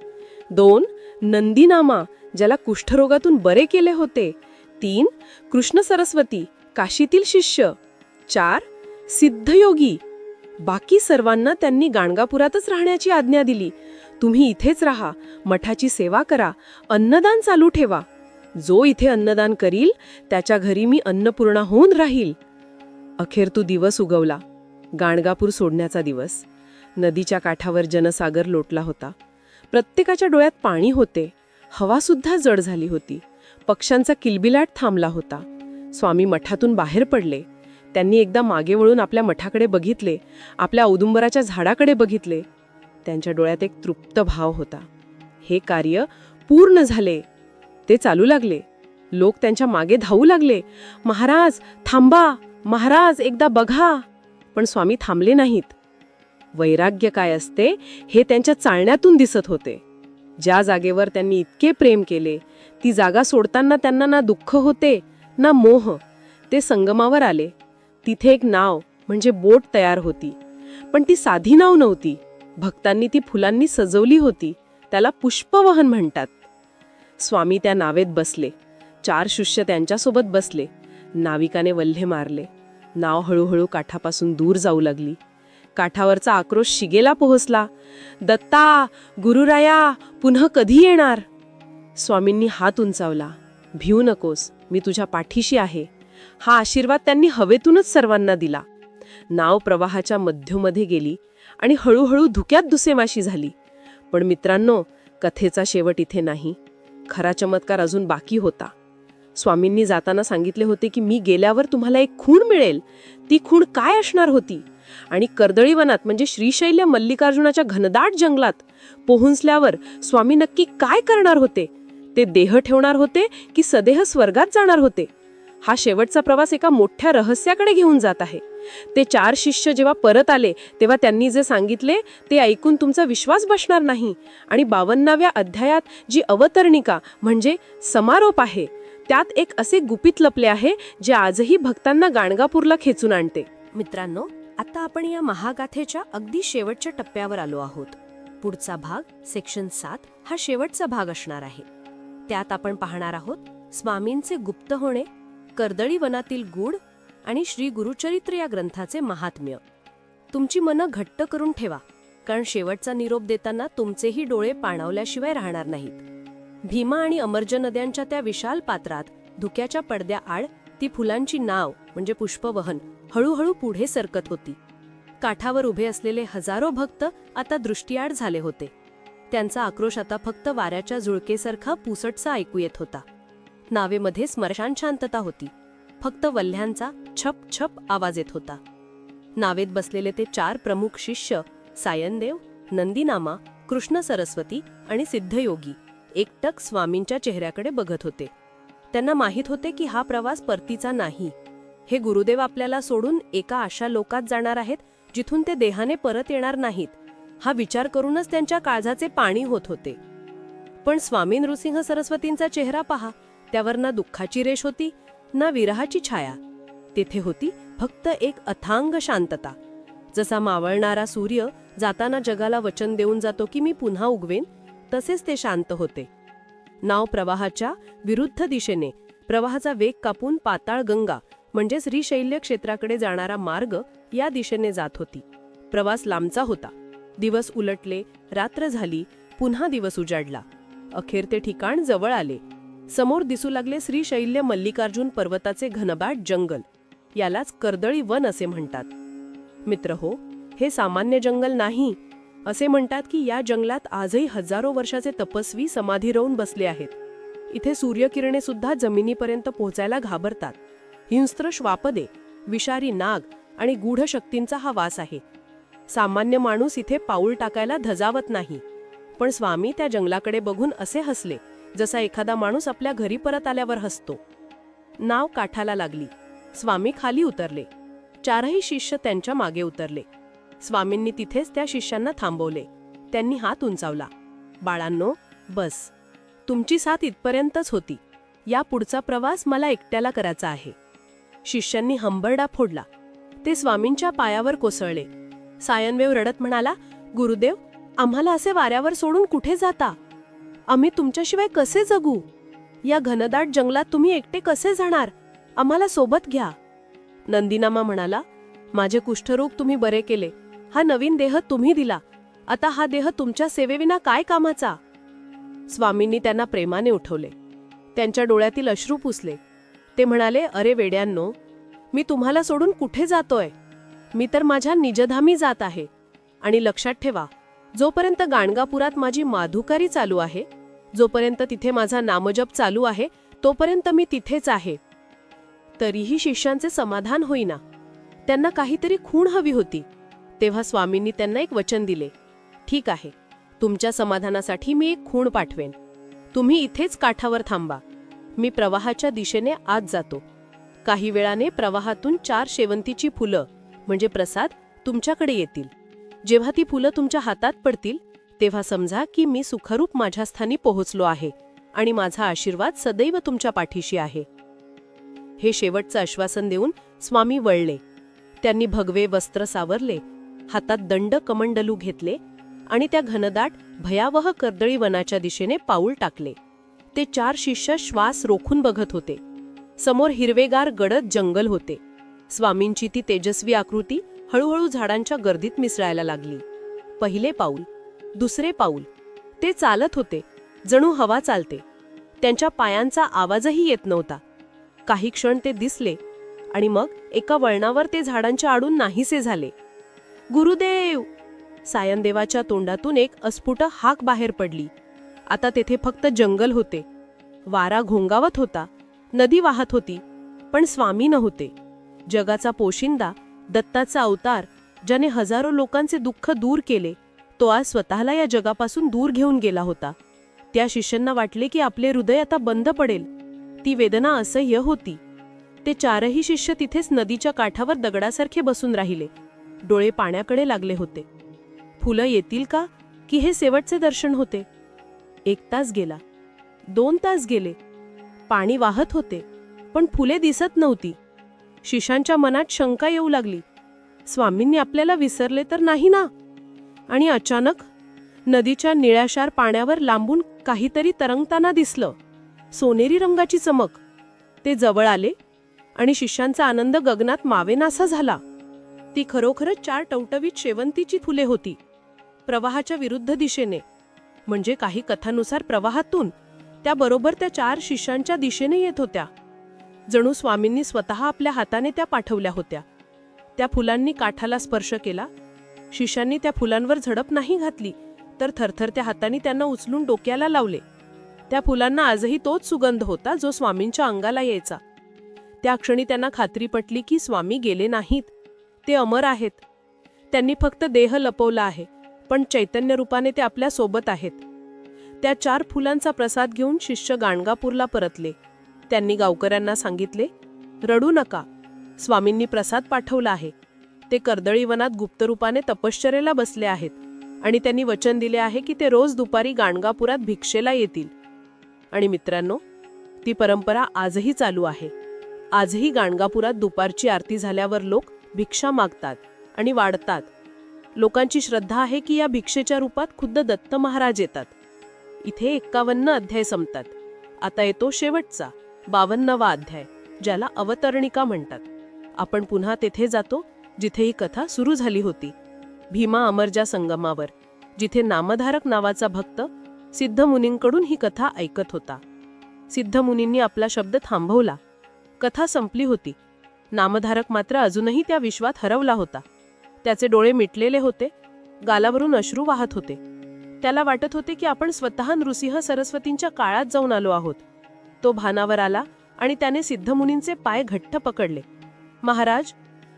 2 नंदीनामा, ज्याला कुष्ठरोगातून बरे केले होते. 3 कृष्ण सरस्वती, काशीतील शिष्य. 4 सिद्धयोगी. बाकी सर्वांना त्यांनी गाणगापुरातच राहण्याची आज्ञा दिली. तुम्ही इथेच राहा, मठाची सेवा करा, अन्नदान चालू ठेवा. जो इथे अन्नदान करील त्याच्या घरी मी अन्नपूर्णा होऊन राहील. अखेर तो दिवस उगवला, गाणगापूर सोडण्याचा दिवस. नदीच्या काठावर जनसागर लोटला होता. प्रत्येकाच्या डोळ्यात पाणी होते. हवासुद्धा जड झाली होती. पक्ष्यांचा किलबिलाट थांबला होता. स्वामी मठातून बाहेर पडले. त्यांनी एकदा मागे वळून आपल्या मठाकडे बघितले, आपल्या औदुंबराच्या झाडाकडे बघितले. त्यांच्या डोळ्यात एक तृप्त भाव होता. हे कार्य पूर्ण झाले. ते चालू लागले. लोक त्यांच्या मागे धावू लागले. महाराज थांबा, महाराज एकदा बघा. पण स्वामी थांबले नाहीत. वैराग्य काय असते हे त्यांच्या चालण्यातून दिसत होते. ज्या जागेवर त्यांनी इतके प्रेम केले, ती जागा सोडताना त्यांना ना दुःख होते ना मोह. ते संगमावर आले. तिथे एक नाव म्हणजे बोट तयार होती, पण ती साधी नाव नव्हती. भक्तांनी ती फुलांनी सजवली होती. त्याला पुष्पवहन म्हणतात. स्वामी त्या नावेत बसले. 4 शिष्य त्यांच्यासोबत बसले. नाविकाने वल्हे मारले. नाव हळूहळू काठापासून दूर जाऊ लागली. काठावरचा आक्रोश शिगेला पोहोचला. दत्ता, गुरुराया, पुन्हा कधी येणार? स्वामींनी हात उंचावला. भिऊ नकोस, मी तुझ्या पाठीशी आहे. हा आशीर्वाद त्यांनी हवेतूनच सर्वांना दिला. नाव प्रवाहाच्या मध्योमध्ये गेली आणि हळूहळू धुक्यात दुसेमाशी झाली. पण मित्रांनो, कथेचा शेवट इथे नाही. खरा चमत्कार अजून बाकी होता. स्वामींनी जाताना सांगितले होते की मी गेल्यावर तुम्हाला एक खूण मिळेल. ती खूण काय असणार होती? आणि कर्दळी वनात म्हणजे श्रीशैल्य मल्लिकार्जुनाच्या घनदाट जंगलात पोहोचल्यावर स्वामी नक्की काय करणार होते? ते देह ठेवणार होते की सदेह स्वर्गात जाणार होते? हा शेवटचा प्रवास एका मोठ्या रहस्याकडे घेऊन जात आहे. ते 4 शिष्य जेव्हा परत आले तेव्हा त्यांनी जे सांगितले ते ऐकून तुमचा विश्वास बसणार नाही. आणि 52व्या अध्यायात जी अवतरणिका म्हणजे समारोप आहे, त्यात एक असे गुपित लपले आहे जे आजही भक्तांना गाणगापूरला खेचून आणते. मित्रांनो, आता आपण या महागाथेच्या अगदी शेवटच्या टप्प्यावर आलो आहोत. पुढचा भाग सेक्शन 7 हा शेवटचा भाग असणार आहे. त्यात आपण पाहणार आहोत स्वामींचे गुप्त होणे, कर्दळी वनातील गूढ आणि श्री गुरुचरित्र या ग्रंथाचे महात्म्य. तुमची मनं घट्ट करून ठेवा, कारण शेवटचा निरोप देताना तुमचेही डोळे पाणावल्याशिवाय राहणार नाहीत. भीमा आणि अमर्ज नद्यांच्या त्या विशाल पात्रात धुक्याच्या पडद्याआड ती फुलांची नाव म्हणजे पुष्पवहन हळूहळू पुढे सरकत होती. काठावर उभे असलेले हजारो भक्त आता दृष्टीआड झाले होते. त्यांचा आक्रोश आता फक्त वाऱ्याच्या झुळकेसारखा पुसटसा ऐकू येत होता. नावेमध्ये स्मशान शांतता होती. फक्त वल्ह्यांचा छप छप आवाज येत होता. नावेत बसलेले ते 4 प्रमुख शिष्य सायनदेव, नंदीनामा, कृष्ण सरस्वती आणि सिद्धयोगी एकटक स्वामींच्या चेहऱ्याकडे बघत होते. त्यांना माहीत होते की हा प्रवास परतीचा नाही. हे गुरुदेव आपल्याला सोडून एका अशा लोकात जाणार आहेत जिथून ते देहाने परत येणार नाहीत. हा विचार करूनच त्यांच्या काळजाचे पाणी होत होते. पण स्वामी नृसिंह सरस्वतींचा चेहरा पहा. त्यावर ना दुःखाची रेष होती ना विरहाची छाया. तेथे होती फक्त एक अथांग शांतता. जसा मावळणारा सूर्य जाताना जगाला वचन देऊन जातो की मी पुन्हा उगवेन, तसेच ते शांत होते. नाव प्रवाहाच्या विरुद्ध दिशेने प्रवाहाचा वेग कापून पाताळ गंगा म्हणजे श्रीशैल्य क्षेत्राकडे जाणारा मार्ग या दिशेने जात होती. प्रवास लांबचा होता. दिवस उलटले, रात्र झाली, पुन्हा दिवस उजाडला. अखेर ते ठिकाण जवळ आले. समोर दिसू लागले श्रीशैल्य मल्लिकार्जुन पर्वताचे घनदाट जंगल. यालाच कर्दळी वन असे म्हणतात. मित्रहो, हे सामान्य जंगल नाही. असे म्हणतात की या जंगलात आजही हजारो वर्षाचे तपस्वी समाधी रोवून बसले आहेत. इथे सूर्यकिरणे सुद्धा जमिनीपर्यंत पोहोचायला घाबरतात. हिंस्त्र श्वापदे, विषारी नाग आणि गूढ शक्तींचा हा वास आहे. सामान्य माणूस इथे पाऊल टाकायला धजावत नाही. पण स्वामी त्या जंगलाकडे बघून असे हसले जसा एखादा माणूस आपल्या घरी परत आल्यावर हसतो. नाव काठाला लागली. स्वामी खाली उतरले. चारही शिष्य त्यांच्या मागे उतरले. स्वामींनी तिथेच त्या शिष्यांना थांबवले. त्यांनी हात उंचावला. बाळांनो, बस. तुमची साथ इथपर्यंतच होती. या पुढचा प्रवास मला एकट्याला करायचा आहे. शिष्यांनी हंबरडा फोडला. ते स्वामींच्या पायावर कोसळले. सायनवेव रडत म्हणाला, गुरुदेव, आम्हाला असे वाऱ्यावर सोडून कुठे जाता? आम्ही तुमच्याशिवाय कसे जगू? या घनदाट जंगलात तुम्ही एकटे कसे जाणार? आम्हाला सोबत घ्या. नंदीनामा म्हणाला, माझे कुष्ठरोग तुम्ही बरे केले. हा नवीन देह तुम्ही दिला. आता हा देह तुमच्या सेवेविना काय कामाचा? स्वामींनी त्यांना प्रेमाने उठवले. त्यांच्या डोळ्यातील अश्रू पुसले. ते म्हणाले, अरे वेड्यांनो, मी तुम्हाला सोडून कुठे जातोय? मी तर माझ्या निजधामी जात आहे. आणि लक्षात ठेवा, जोपर्यंत गाणगापुरात माझी माधुकारी चालू आहे, जोपर्यंत तिथे माझा नामजप चालू आहे, तोपर्यंत मी तिथेच आहे. तरीही शिष्यांचे समाधान होईना. त्यांना काहीतरी खूण हवी होती. तेव्हा स्वामींनी त्यांना एक वचन दिले. ठीक आहे, तुमच्या समाधानासाठी मी एक खूण पाठवेन. तुम्ही इथेच काठावर थांबा. मी प्रवाहाच्या दिशेने आत जातो. काही वेळाने प्रवाहातून 4 शेवंतीची फुलं म्हणजे प्रसाद तुमच्याकडे येतील. जेव्हा ती फुलं तुमच्या हातात पडतील, तेव्हा समजा की मी सुखरूप माझ्या स्थानी पोहोचलो आहे आणि माझा आशीर्वाद सदैव तुमच्या पाठीशी आहे. हे शेवटचं आश्वासन देऊन स्वामी वळले. त्यांनी भगवे वस्त्र सावरले, हातात दंड कमंडलू घेतले आणि त्या घनदाट भयावह कर्दळी वनाच्या दिशेने पाऊल टाकले. ते 4 शिष्य श्वास रोखून बघत होते. समोर हिरवेगार गडद जंगल होते. स्वामींची ती तेजस्वी आकृती हळूहळू झाडांच्या गर्दीत मिसळायला लागली. पहिले पाऊल, दुसरे पाऊल. ते चालत होते, जणू हवा चालते. त्यांच्या पायांचा आवाजही येत नव्हता. काही क्षण ते दिसले आणि मग एका वळणावर ते झाडांच्या आडून नाहीसे झाले. गुरुदेव! सायनदेवाच्या तोंडातून एक अस्फुट हाक बाहेर पडली. आता तेथे फक्त जंगल होते. वारा घोंगावत होता, नदी वाहत होती, पण स्वामी नव्हते. जगाचा पोशिंदा, दत्ताचा अवतार, ज्याने हजारो लोकांचे दुःख दूर केले, तो आज स्वतःला या जगापासून दूर घेऊन गेला होता. त्या शिष्यांना वाटले की आपले हृदय आता बंद पडेल. ती वेदना असह्य होती. ते 4ही शिष्य तिथेच नदीच्या काठावर दगडासारखे बसून राहिले. डोळे पाण्याकडे लागले होते. फुलं येतील का, की हे शेवटचे दर्शन होते? 1 तास गेला, 2 तास गेले. पाणी वाहत होते, पण फुले दिसत नव्हती. शिष्यांच्या मनात शंका येऊ लागली. स्वामींनी आपल्याला विसरले तर नाही ना? आणि अचानक नदीच्या निळ्याशार पाण्यावर लांबून काहीतरी तरंगताना दिसलं. सोनेरी रंगाची चमक. ते जवळ आले आणि शिष्यांचा आनंद गगनात मावेनासा झाला. ती खरोखरच 4 टवटवीत शेवंतीची फुले होती, प्रवाहाच्या विरुद्ध दिशेने. म्हणजे काही कथानुसार प्रवाहातून, त्याबरोबर त्या 4 शिष्यांच्या दिशेने येत होत्या. जणू स्वामींनी स्वतः आपल्या हाताने त्या पाठवल्या होत्या. त्या फुलांनी काठाला स्पर्श केला. शिष्यांनी त्या फुलांवर झडप नाही घातली, तर थरथरत्या हातांनी त्यांना उचलून डोक्याला लावले. त्या फुलांना आजही तोच सुगंध होता जो स्वामींच्या अंगाला यायचा. त्या क्षणी त्यांना खात्री पटली की स्वामी गेले नाहीत, ते अमर आहेत. त्यांनी फक्त देह लपवला आहे, पण चैतन्य रूपाने ते आपल्या सोबत आहेत. त्या 4 फुलांचा प्रसाद घेऊन शिष्य गाणगापूरला परतले. त्यांनी गावकऱ्यांना सांगितले, रडू नका, स्वामींनी प्रसाद पाठवला आहे. ते कर्दळी वनात गुप्तरूपाने तपश्चर्येला बसले आहेत आणि त्यांनी वचन दिले आहे की ते रोज दुपारी गाणगापुरात भिक्षेला येतील. आणि मित्रांनो, ती परंपरा आजही चालू आहे. आजही गाणगापुरात दुपारची आरती झाल्यावर लोक भिक्षा मागतात आणि वाढतात. लोकांची श्रद्धा आहे की या भिक्षेच्या रूपात खुद्द दत्त महाराज येतात. इथे 51 अध्याय संपतात. आता येतो शेवटचा 52वा अध्याय, ज्याला अवतरणिका म्हणतात. आपण पुन्हा तेथे जातो जिथे ही कथा सुरू झाली होती, भीमा अमरजा संगमावर, जिथे नामधारक नावाचा भक्त सिद्धमुनींकडून ही कथा ऐकत होता. सिद्धमुनींनी आपला शब्द थांबवला. कथा संपली होती. नामधारक मात्र अजूनही त्या विश्वात हरवला होता. त्याचे डोळे मिटलेले होते, गालावरून अश्रू वाहत होते. त्याला वाटत होते की आपण स्वतः नृसिंह सरस्वतींच्या काळात जाऊन आलो आहोत. तो भानावर आला आणि त्याने सिद्धमुनींचे पाय घट्ट पकडले. महाराज,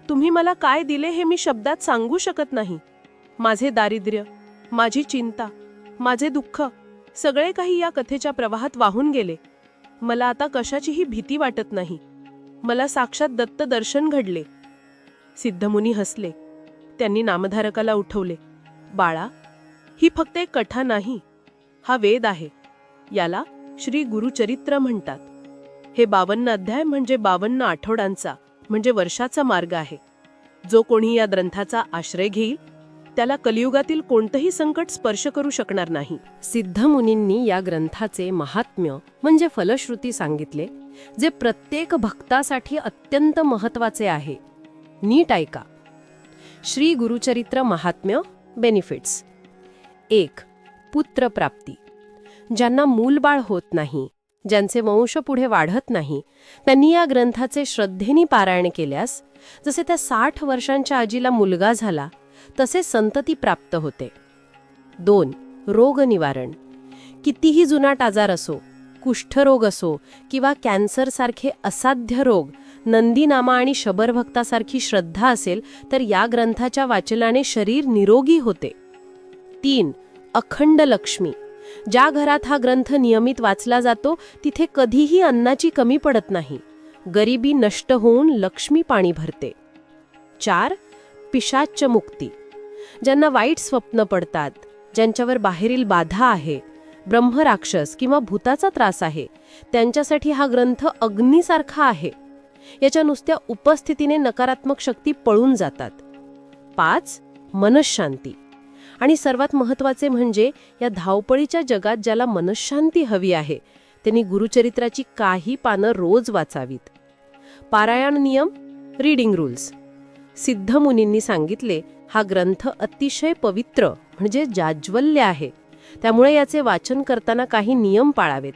तुम्ही मला काय दिले हे मी शब्दात सांगू शकत नाही. माझे दारिद्र्य, माझी चिंता, माझे दुःख, सगळे काही या कथेच्या प्रवाहात वाहून गेले. मला आता कशाचीही भीती वाटत नाही. मला साक्षात दत्त दर्शन घडले. सिद्धमुनी हसले. त्यांनी नामधारकाला उठवले. बाळा, ही फक्त एक कथा नाही, हा वेद आहे. याला श्री गुरुचरित्र म्हणतात. हे 52 अध्याय म्हणजे 52 आठवड्यांचा म्हणजे वर्षाचा मार्ग आहे. जो कोणी या ग्रंथाचा आश्रय घेईल त्याला कलियुगातील कोणतंही संकट स्पर्श करू शकणार नाही. सिद्धमुनींनी या ग्रंथाचे महात्म्य म्हणजे फलश्रुती सांगितले, जे प्रत्येक भक्तासाठी अत्यंत महत्वाचे आहे. नीट ऐका. श्री गुरुचरित्र महात्म्य बेनिफिट्स. 1. पुत्रप्राप्ती. ज्यांना मूलबाळ होत नाही, ज्यांचे वंश पुढे वाढत नाही, त्यांनी या ग्रंथाचे श्रद्धेने पारायण केल्यास जसे त्या 60 वर्षांच्या आजीला मुलगा झाला तसे संतती प्राप्त होते. 2. रोग निवारण. कितीही जुनाट आजार असो, कुष्ठरोग असो किंवा कॅन्सरसारखे असाध्य रोग, नंदीनामा आणि शबरभक्तासारखी श्रद्धा असेल तर या ग्रंथाच्या वाचनाने शरीर निरोगी होते. 3. अखंड लक्ष्मी. ज्या घरात हा ग्रंथ नियमित वाचला जातो तिथे कधीही अन्नाची कमी पडत नाही. गरिबी नष्ट होऊन लक्ष्मी पाणी भरते. 4. पिशाच्च मुक्ती. ज्यांना वाईट स्वप्न पडतात, ज्यांच्यावर बाहेरील बाधा आहे, ब्रह्मराक्षस किंवा भूताचा त्रास आहे, त्यांच्यासाठी हा ग्रंथ अग्नीसारखा आहे. याच्या नुसत्या उपस्थितीने नकारात्मक शक्ती पळून जातात. 5. मनःशांती. आणि सर्वात महत्त्वाचे म्हणजे या धावपळीच्या जगात ज्याला मनःशांती हवी आहे त्यांनी गुरुचरित्राची काही पानं रोज वाचावीत. पारायण नियम, रीडिंग रूल्स. सिद्धमुनींनी सांगितले हा ग्रंथ अतिशय पवित्र म्हणजे जाज्वल्य आहे, त्यामुळे याचे वाचन करताना काही नियम पाळावेत.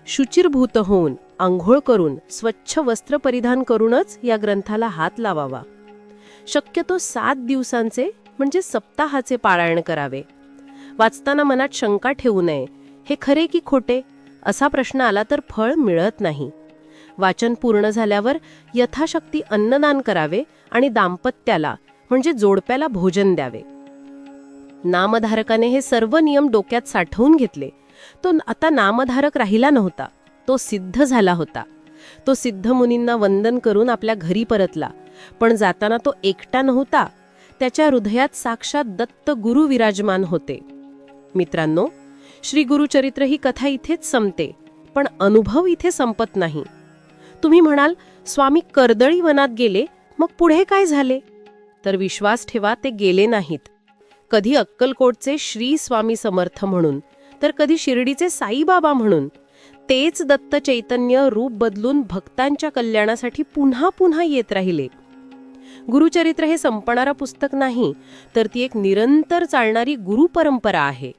शुचिर्भूत होऊन, आंघोळ करून, स्वच्छ वस्त्र परिधान करूनच या ग्रंथाला हात लावावा. शक्यतो 7 दिवसांचे म्हणजे सप्ताहाचे पारायण करावे. वाचताना मनात शंका ठेवू नये, हे खरे की खोटे असा प्रश्न आला तर फळ मिळत नाही. वाचन पूर्ण झाल्यावर यथाशक्ती अन्नदान करावे आणि दाम्पत्याला म्हणजे जोडप्याला भोजन द्यावे. नामधारकाने हे सर्व नियम डोक्यात साठवून घेतले. तो आता नामधारक राहिला नव्हता, तो सिद्ध झाला होता. तो सिद्धमुनींना वंदन करून आपल्या घरी परतला. पण जाताना तो एकटा नव्हता, त्याच्या हृदयात साक्षात दत्त गुरु विराजमान होते. मित्रांनो, श्री गुरुचरित्र ही कथा इथेच संपते, पण अनुभव इथे संपत नाही. तुम्ही म्हणाल, स्वामी कर्दळी वनात गेले, मग पुढे काय झाले? तर विश्वास ठेवा, ते गेले नाहीत. कधी अक्कलकोटचे श्री स्वामी समर्थ म्हणून, तर कधी शिर्डीचे साईबाबा म्हणून. तेच दत्त चैतन्य रूप बदलून भक्तांच्या कल्याणासाठी पुन्हा पुन्हा येत राहिले. गुरुचरित्र हे संपणारं पुस्तक नाही, तर ती एक निरंतर चालणारी गुरुपरंपरा आहे.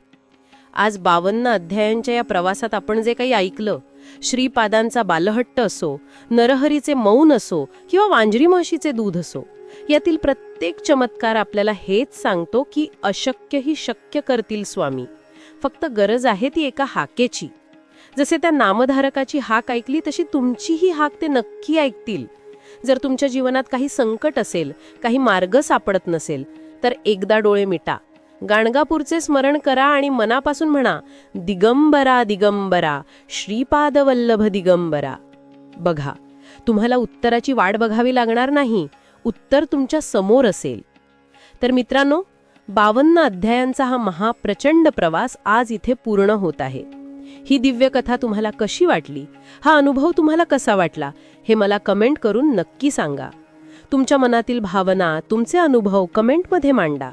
आज 52 अध्यायांच्या या प्रवासात आपण जे काही ऐकलं, श्रीपादांचा बालहट्ट असो, नरहरीचे मौन असो किंवा वांजरी म्हशीचे दूध असो, यातील प्रत्येक चमत्कार आपल्याला हेच सांगतो की अशक्यही शक्य करतील स्वामी. फक्त गरज आहे ती एका हाकेची. जसे त्या नामधारकाची हाक ऐकली तशी तुमचीही हाक ते नक्की ऐकतील. जर तुमच्या जीवनात काही संकट असेल, काही मार्ग सापडत नसेल, तर एकदा डोळे मिटा, गाणगापूरचे स्मरण करा आणि मनापासून म्हणा, दिगंबरा दिगंबरा श्रीपाद वल्लभ दिगंबरा. बघा, तुम्हाला उत्तराची वाट बघावी लागणार नाही, उत्तर तुमच्या समोर असेल. तर मित्रांनो, 52 अध्यायांचा हा महाप्रचंड प्रवास आज इथे पूर्ण होत आहे. ही दिव्य कथा तुम्हाला कशी वाटली? हा अनुभव तुम्हाला कसा वाटला? हे मला कमेंट करून नक्की सांगा. तुमच्या मनातील भावना, तुमचे अनुभव कमेंटमध्ये मांडा.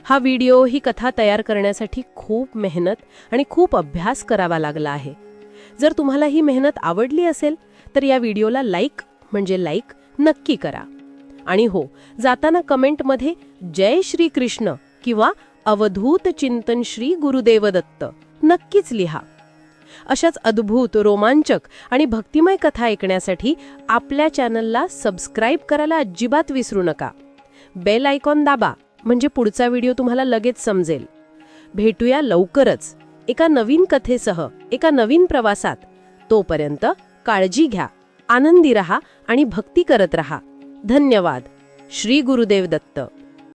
हा व्हिडिओ, ही कथा तयार करण्यासाठी खूप मेहनत आणि खूप अभ्यास करावा लागला आहे. जर तुम्हाला ही मेहनत आवडली असेल तर या व्हिडिओला लाईक नक्की करा. आणि हो, जाताना कमेंटमध्ये जय श्री कृष्ण किंवा अवधूत चिंतन श्री गुरुदेव दत्त नक्कीच लिहा. अशाच अद्भुत, रोमांचक आणि भक्तिमय कथा ऐकण्यासाठी आपल्या चॅनलला सबस्क्राईब करायला अजिबात विसरू नका. बेल आयकॉन दाबा, म्हणजे पुढचा व्हिडिओ तुम्हाला लगेच समजेल. भेटूया लवकरच एका नवीन कथेसह, एका नवीन प्रवासात. तोपर्यंत काळजी घ्या, आनंदी रहा आणि भक्ती करत रहा. धन्यवाद. श्री गुरुदेव दत्त.